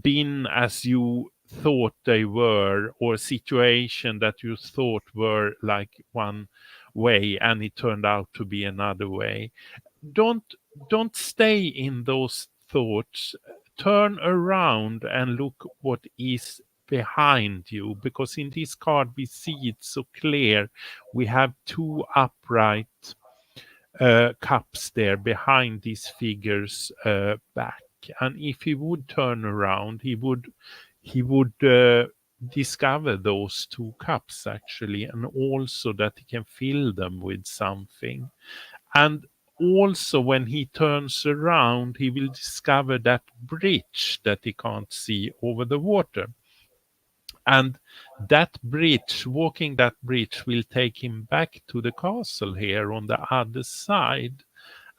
been as you thought they were, or situation that you thought were like one way and it turned out to be another way. Don't stay in those thoughts. Turn around and look what is behind you, because in this card we see it so clear. We have two upright cups there behind these figures back, and if he would turn around, he would discover those two cups, actually, and also that he can fill them with something. And also when he turns around, he will discover that bridge that he can't see over the water. And that bridge, walking that bridge, will take him back to the castle here on the other side.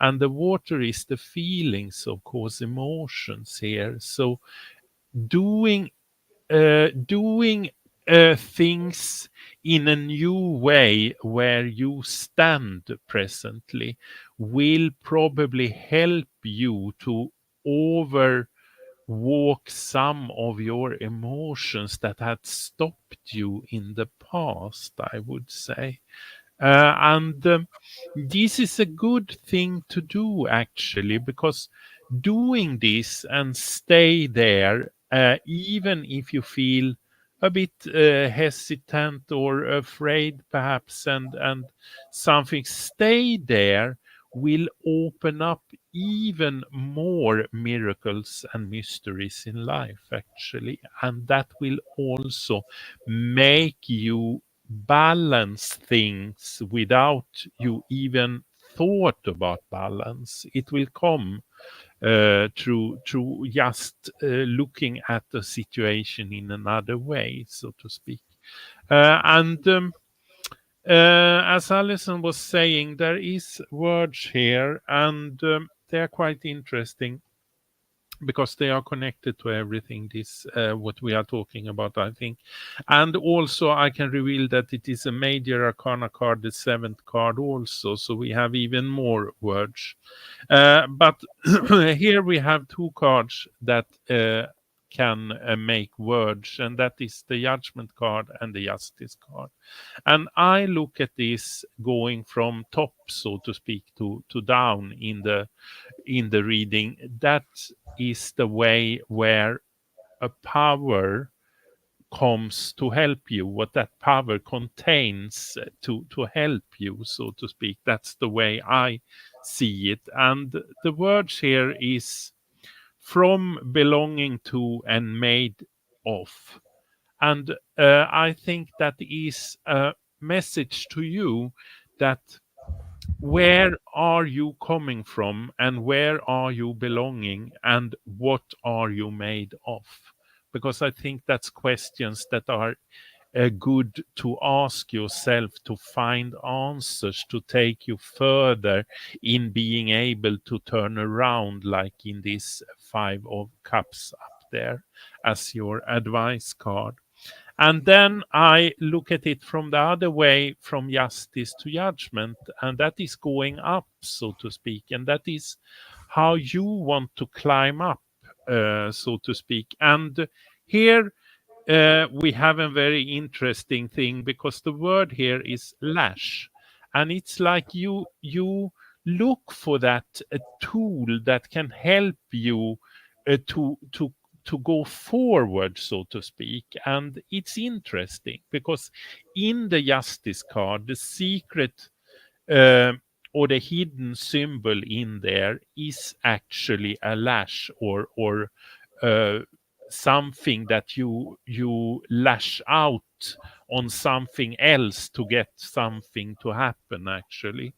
And the water is the feelings, of course, emotions here. So doing things in a new way where you stand presently will probably help you to walk some of your emotions that had stopped you in the past, I would say. And this is a good thing to do, actually, because doing this and stay there, even if you feel a bit hesitant or afraid, perhaps, and something, stay there will open up even more miracles and mysteries in life, actually. And that will also make you balance things without you even thought about balance. It will come through just looking at the situation in another way, so to speak. And as Alison was saying, there is words here, and they are quite interesting because they are connected to everything this what we are talking about, I think. And also I can reveal that it is a major arcana card, the seventh card also, so we have even more words. But here we have two cards that can make words, and that is the judgment card and the justice card. And I look at this going from top, so to speak, to down in the reading. That is the way where a power comes to help you, what that power contains to help you, so to speak. That's the way I see it. And the words here is from, belonging to, and made of. And I think that is a message to you that where are you coming from, and where are you belonging, and what are you made of? Because I think that's questions that are good to ask yourself, to find answers, to take you further in being able to turn around, like in this Five of Cups up there as your advice card. And then I look at it from the other way, from justice to judgment, and that is going up, so to speak, and that is how you want to climb up, so to speak. And here we have a very interesting thing, because the word here is lash, and it's like you look for that tool that can help you to go forward, so to speak. And it's interesting because in the justice card, the secret or the hidden symbol in there is actually a lash, or something that you lash out on something else to get something to happen, actually.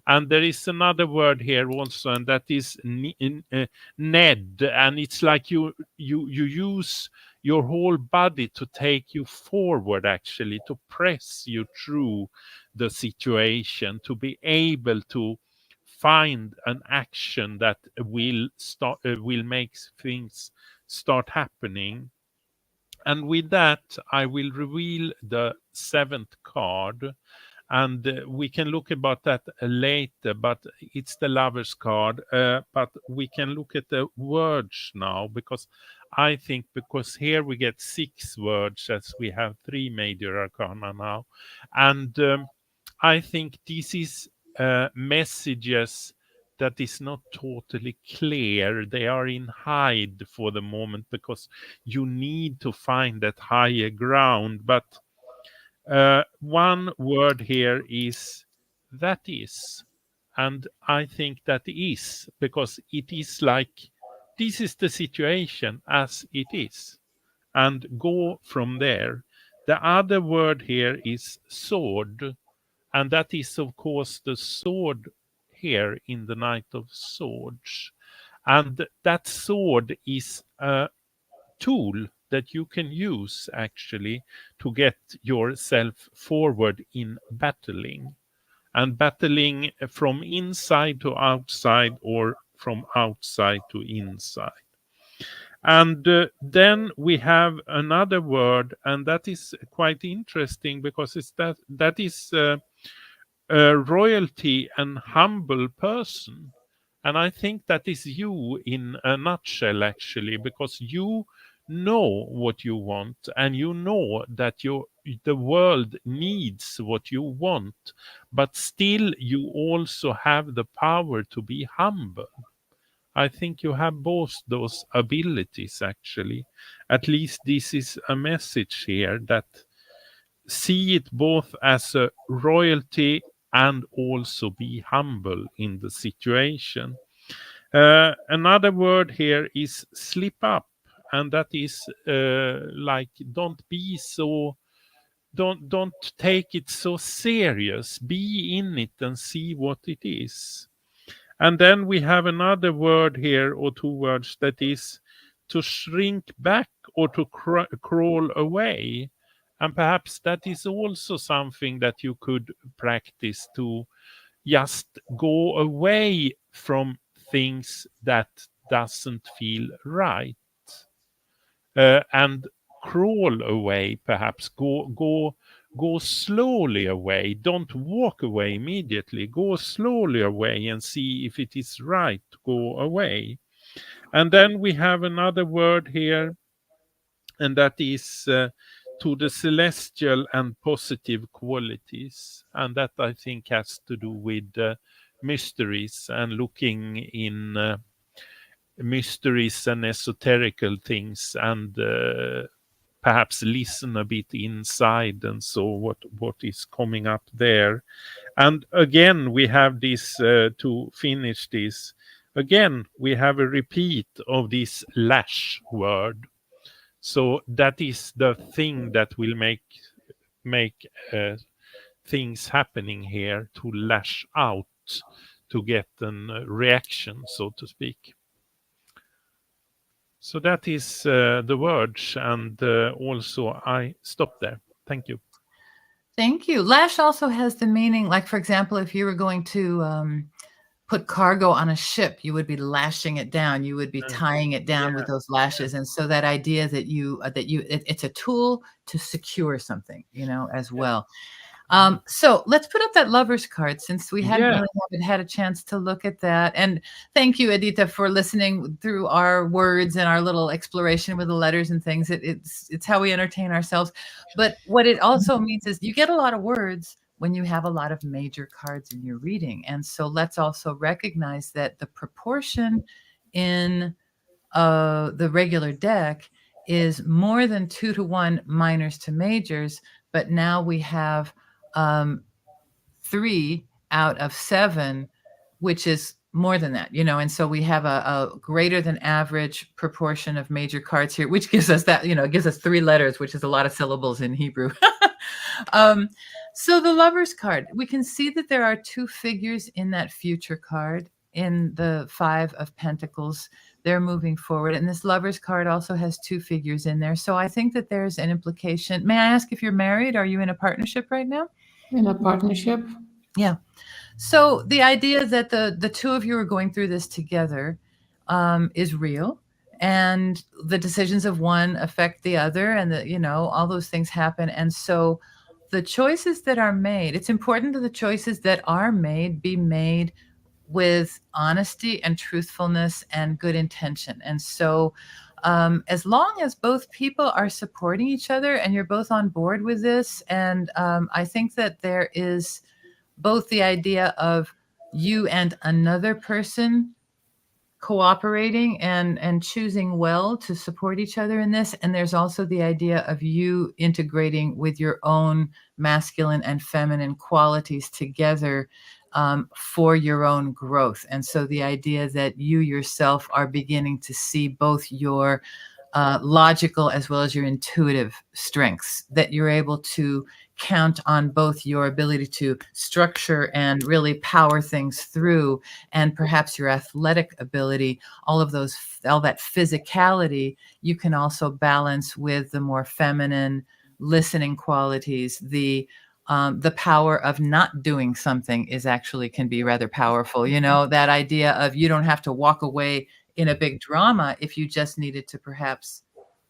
And there is another word here also, and that is Ned, and it's like you use your whole body to take you forward, actually, to press you through the situation, to be able to find an action that will make things start happening. And with that, I will reveal the 7th card, and we can look about that later, but it's the Lover's card. But we can look at the words now, because I think, because here we get 6 words, as we have 3 major arcana now. And I think this is messages that is not totally clear. They are in hide for the moment, because you need to find that higher ground. But one word here is that is. And I think that is, because it is like, this is the situation as it is, and go from there. The other word here is sword, and that is, of course, the sword here in the Knight of Swords. And that sword is a tool that you can use, actually, to get yourself forward in battling. And battling from inside to outside, or from outside to inside. And then we have another word, and that is quite interesting, because it's that is a royalty and humble person. And I think that is you in a nutshell, actually, because you know what you want, and you know that the world needs what you want, but still you also have the power to be humble. I think you have both those abilities, actually. At least this is a message here, that see it both as a royalty and also be humble in the situation. Another word here is slip up, and that is like, don't take it so serious. Be in it and see what it is. And then we have another word here, or 2 words, that is to shrink back, or to crawl away. And perhaps that is also something that you could practice, to just go away from things that doesn't feel right, and crawl away. Perhaps go slowly away. Don't walk away immediately. Go slowly away and see if it is right to go away. And then we have another word here, and that is to the celestial and positive qualities. And that, I think, has to do with mysteries, and looking in mysteries and esoterical things, and perhaps listen a bit inside, and so what is coming up there. And again, we have this, to finish this, again, we have a repeat of this lash word. So that is the thing that will make things happening here, to lash out, to get a reaction, so to speak. So that is the words, and also I stop there. Thank you. Thank you. Lash also has the meaning, like, for example, if you were going to put cargo on a ship, you would be lashing it down. You would be tying it down with those lashes. And so that idea that it's a tool to secure something, as well. So let's put up that Lover's card, since we haven't had a chance to look at that. And thank you, Edita, for listening through our words and our little exploration with the letters and things. It's how we entertain ourselves. But what it also means is you get a lot of words when you have a lot of major cards in your reading. And so let's also recognize that the proportion in the regular deck is more than 2 to 1 minors to majors, but now we have 3 out of 7, which is more than that, and so we have a greater than average proportion of major cards here, which gives us that, it gives us 3 letters, which is a lot of syllables in Hebrew. So the Lover's card, we can see that there are 2 figures in that future card. In the 5 of Pentacles, they're moving forward. And this Lover's card also has 2 figures in there. So I think that there's an implication. May I ask if you're married? Are you in a partnership right now? In a partnership. Yeah. So the idea that the 2 of you are going through this together is real. And the decisions of one affect the other, and all those things happen. And so the choices that are made, it's important that the choices that are made be made with honesty and truthfulness and good intention. And so as long as both people are supporting each other and you're both on board with this, and I think that there is both the idea of you and another person cooperating and choosing well to support each other in this. And there's also the idea of you integrating with your own masculine and feminine qualities together for your own growth. And so the idea that you yourself are beginning to see both your logical as well as your intuitive strengths, that you're able to count on both your ability to structure and really power things through, and perhaps your athletic ability, all that physicality, you can also balance with the more feminine listening qualities. The power of not doing something can be rather powerful. That idea of you don't have to walk away in a big drama. If you just needed to perhaps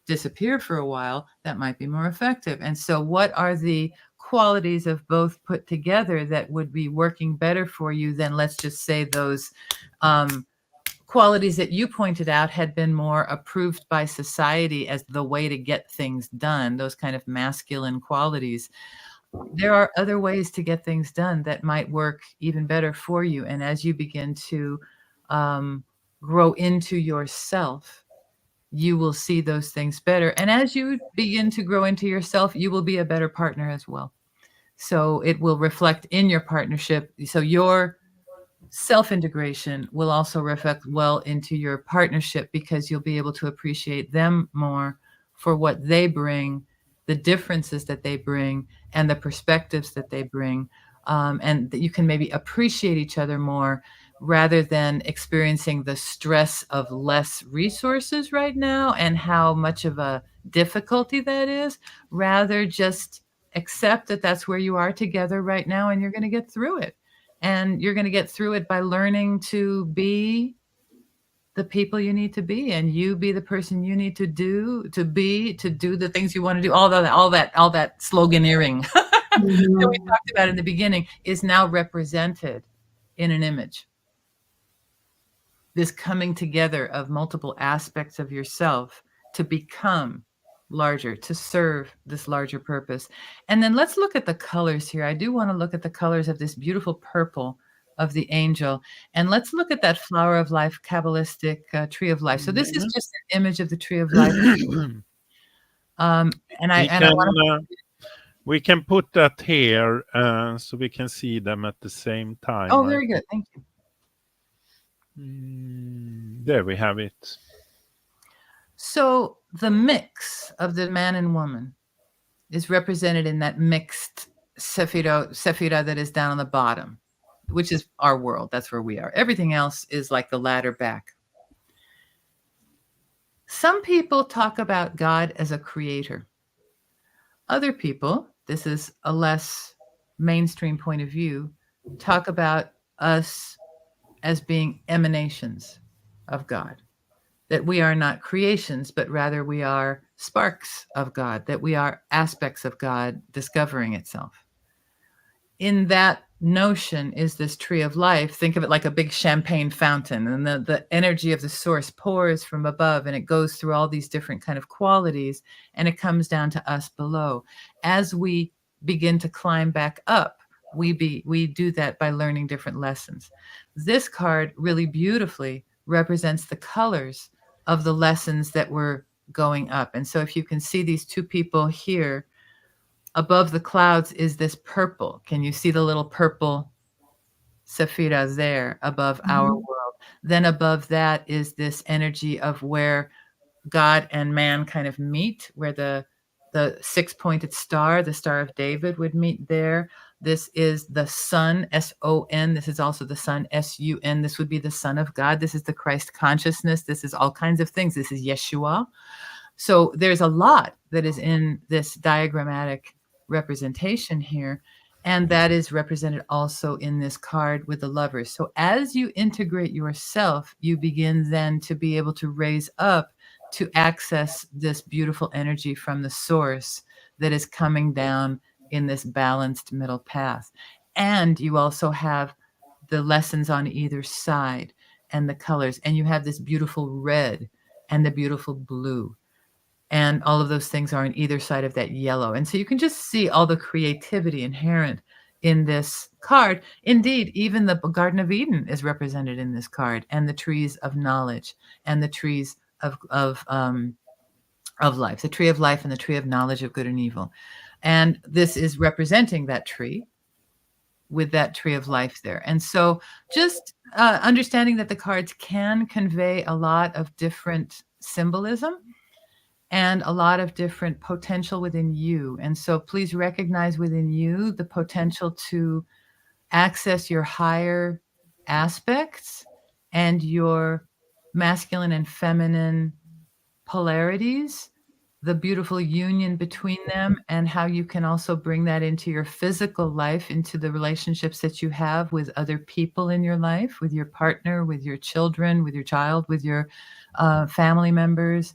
disappear for a while, that might be more effective. And so what are the qualities of both put together that would be working better for you than, let's just say, those qualities that you pointed out had been more approved by society as the way to get things done, those kind of masculine qualities? There are other ways to get things done that might work even better for you. And as you begin to grow into yourself, you will see those things better. And as you begin to grow into yourself, you will be a better partner as well. So it will reflect in your partnership. So your self-integration will also reflect well into your partnership, because you'll be able to appreciate them more for what they bring, the differences that they bring, and the perspectives that they bring. And that you can maybe appreciate each other more, rather than experiencing the stress of less resources right now and how much of a difficulty that is. Rather, just accept that that's where you are together right now, and you're going to get through it. And you're going to get through it by learning to be the people you need to be, and you be the person you need to do the things you want to do. All that sloganeering that we talked about in the beginning is now represented in an image. This coming together of multiple aspects of yourself to become larger, to serve this larger purpose. And then let's look at the colors here. I do want to look at the colors of this beautiful purple of the angel. And let's look at that flower of life, Kabbalistic tree of life. So this is just an image of the tree of life. We can put that here so we can see them at the same time. Oh, very good. Thank you. There we have it. So the mix of the man and woman is represented in that mixed sephira that is down on the bottom, which is our world. That's where we are. Everything else is like the ladder back. Some people talk about God as a creator. Other people, this is a less mainstream point of view, talk about us as being emanations of God, that we are not creations, but rather we are sparks of God, that we are aspects of God discovering itself. In that notion is this tree of life. Think of it like a big champagne fountain, and the energy of the source pours from above, and it goes through all these different kind of qualities, and it comes down to us below. As we begin to climb back up, we do that by learning different lessons. This card really beautifully represents the colors of the lessons that were going up. And so if you can see these 2 people here, above the clouds is this purple. Can you see the little purple sephira there above our world? Then above that is this energy of where God and man kind of meet, where the six-pointed star, the Star of David, would meet there. This is the Sun, S-O-N. This is also the Sun, S-U-N. This would be the Son of God. This is the Christ consciousness. This is all kinds of things. This is Yeshua. So there's a lot that is in this diagrammatic representation here, and that is represented also in this card with the Lovers. So as you integrate yourself, you begin then to be able to raise up to access this beautiful energy from the source that is coming down in this balanced middle path. And you also have the lessons on either side and the colors, and you have this beautiful red and the beautiful blue. And all of those things are on either side of that yellow. And so you can just see all the creativity inherent in this card. Indeed, even the Garden of Eden is represented in this card, and the trees of knowledge, and the trees of life, the tree of life and the tree of knowledge of good and evil. And this is representing that tree with that tree of life there. And so just understanding that the cards can convey a lot of different symbolism and a lot of different potential within you. And so please recognize within you the potential to access your higher aspects and your masculine and feminine polarities, the beautiful union between them, and how you can also bring that into your physical life, into the relationships that you have with other people in your life, with your partner, with your children, with your child, with your family members.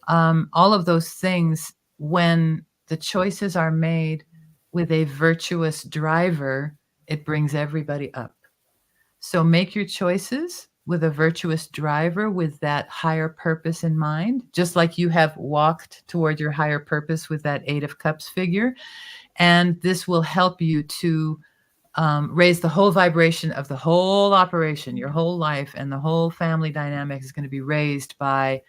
All of those things, when the choices are made with a virtuous driver, it brings everybody up. So make your choices with a virtuous driver, with that higher purpose in mind, just like you have walked toward your higher purpose with that Eight of Cups figure. And this will help you to raise the whole vibration of the whole operation. Your whole life and the whole family dynamic is going to be raised by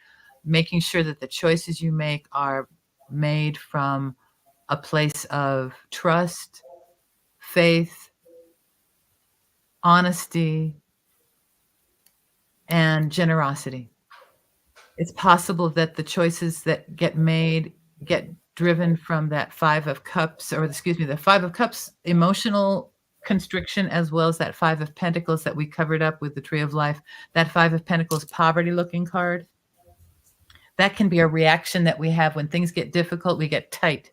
making sure that the choices you make are made from a place of trust, faith, honesty, and generosity. It's possible that the choices that get made get driven from that Five of Cups, or excuse me, the Five of Cups emotional constriction, as well as that Five of Pentacles that we covered up with the Tree of Life. That Five of Pentacles poverty looking card. That can be a reaction that we have when things get difficult. We get tight.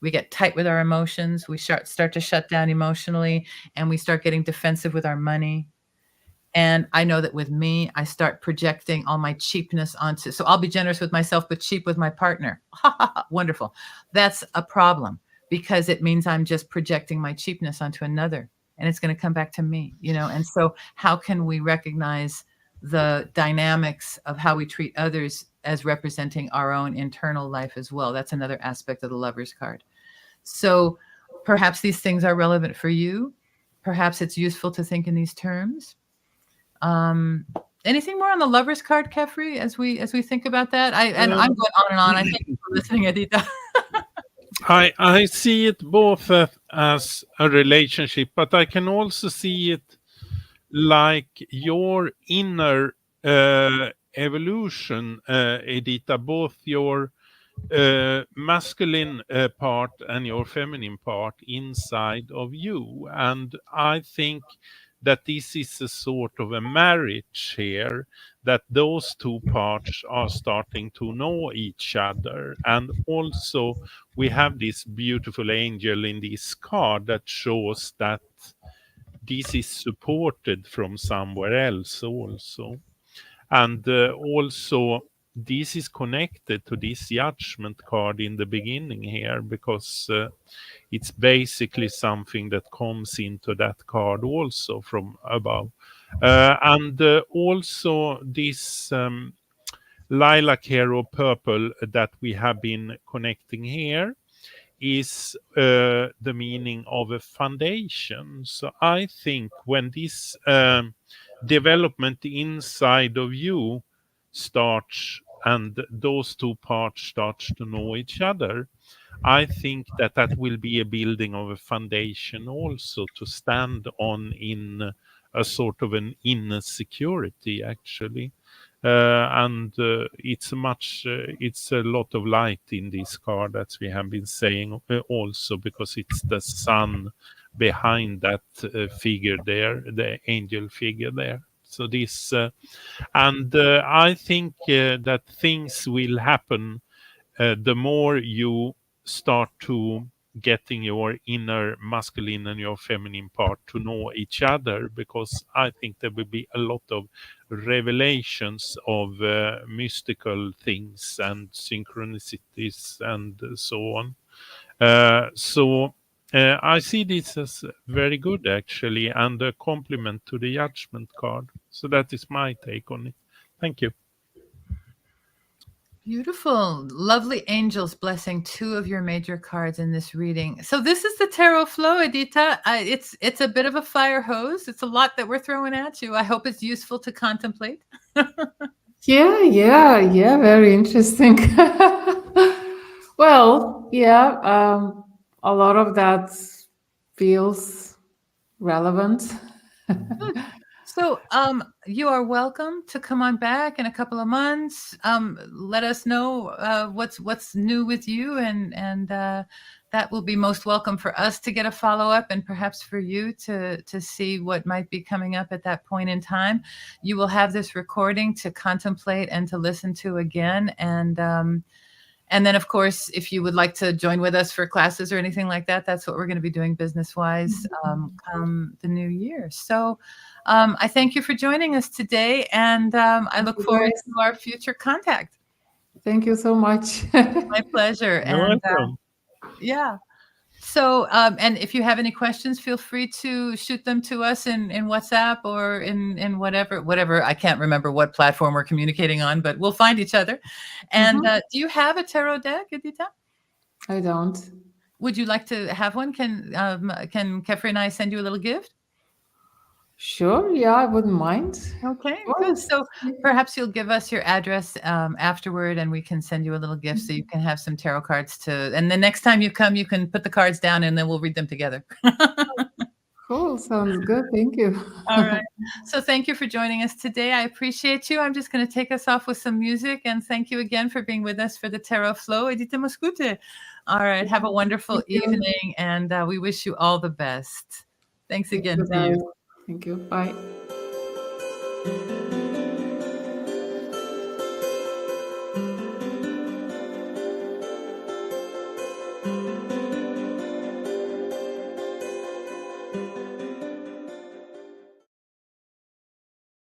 We get tight with our emotions. We start to shut down emotionally, and we start getting defensive with our money. And I know that with me, I start projecting all my cheapness onto, so I'll be generous with myself, but cheap with my partner. Wonderful. That's a problem, because it means I'm just projecting my cheapness onto another, and it's going to come back to me, you know? And so how can we recognize the dynamics of how we treat others as representing our own internal life as well? That's another aspect of the Lover's card. So perhaps these things are relevant for you. Perhaps it's useful to think in these terms. Anything more on the Lover's card, Kefri, as we think about that? I'm going on and on. I thank you for listening, Edita. I see it both as a relationship, but I can also see it like your inner evolution, Edita, both your masculine part and your feminine part inside of you. And I think that this is a sort of a marriage here, that those two parts are starting to know each other. And also we have this beautiful angel in this card that shows that this is supported from somewhere else also. And also this is connected to this judgment card in the beginning here, because it's basically something that comes into that card also from above. And also this lilac here, or purple, that we have been connecting here is the meaning of a foundation. So I think when this development inside of you starts, and those two parts starts to know each other, I think that will be a building of a foundation also to stand on in a sort of an inner security, actually. It's a lot of light in this card, as we have been saying, also because it's the sun behind that figure there, the angel figure there. So this, I think that things will happen the more you start to getting your inner masculine and your feminine part to know each other, because I think there will be a lot of revelations of mystical things and synchronicities and so on. I see this as very good, actually, and a compliment to the judgment card. So that is my take on it. Thank you. Beautiful. Lovely angels blessing two of your major cards in this reading. So this is the tarot flow, Edita. It's a bit of a fire hose. It's a lot that we're throwing at you. I hope it's useful to contemplate. Yeah, very interesting. Well, yeah, a lot of that feels relevant. Good. So you are welcome to come on back in a couple of months. Let us know what's new with you, and that will be most welcome for us to get a follow-up, and perhaps for you to see what might be coming up at that point in time. You will have this recording to contemplate and to listen to again, and then, of course, if you would like to join with us for classes or anything like that, that's what we're going to be doing business-wise come the new year. So I thank you for joining us today, and I look forward to our future contact. Thank you so much. My pleasure. You're welcome. Yeah. So, and if you have any questions, feel free to shoot them to us in WhatsApp or in whatever. I can't remember what platform we're communicating on, but we'll find each other. And do you have a tarot deck, Edita? I don't. Would you like to have one? Can Kefri and I send you a little gift? Sure, yeah, I wouldn't mind. Okay, good. So perhaps you'll give us your address afterward, and we can send you a little gift so you can have some tarot cards and the next time you come, you can put the cards down and then we'll read them together. Cool, sounds good. Thank you. All right. So thank you for joining us today. I appreciate you. I'm just going to take us off with some music, and thank you again for being with us for the Tarot Flow. EDITA MOCKUTE. All right. Have a wonderful evening, and we wish you all the best. Thanks again to you. Thank you. Bye.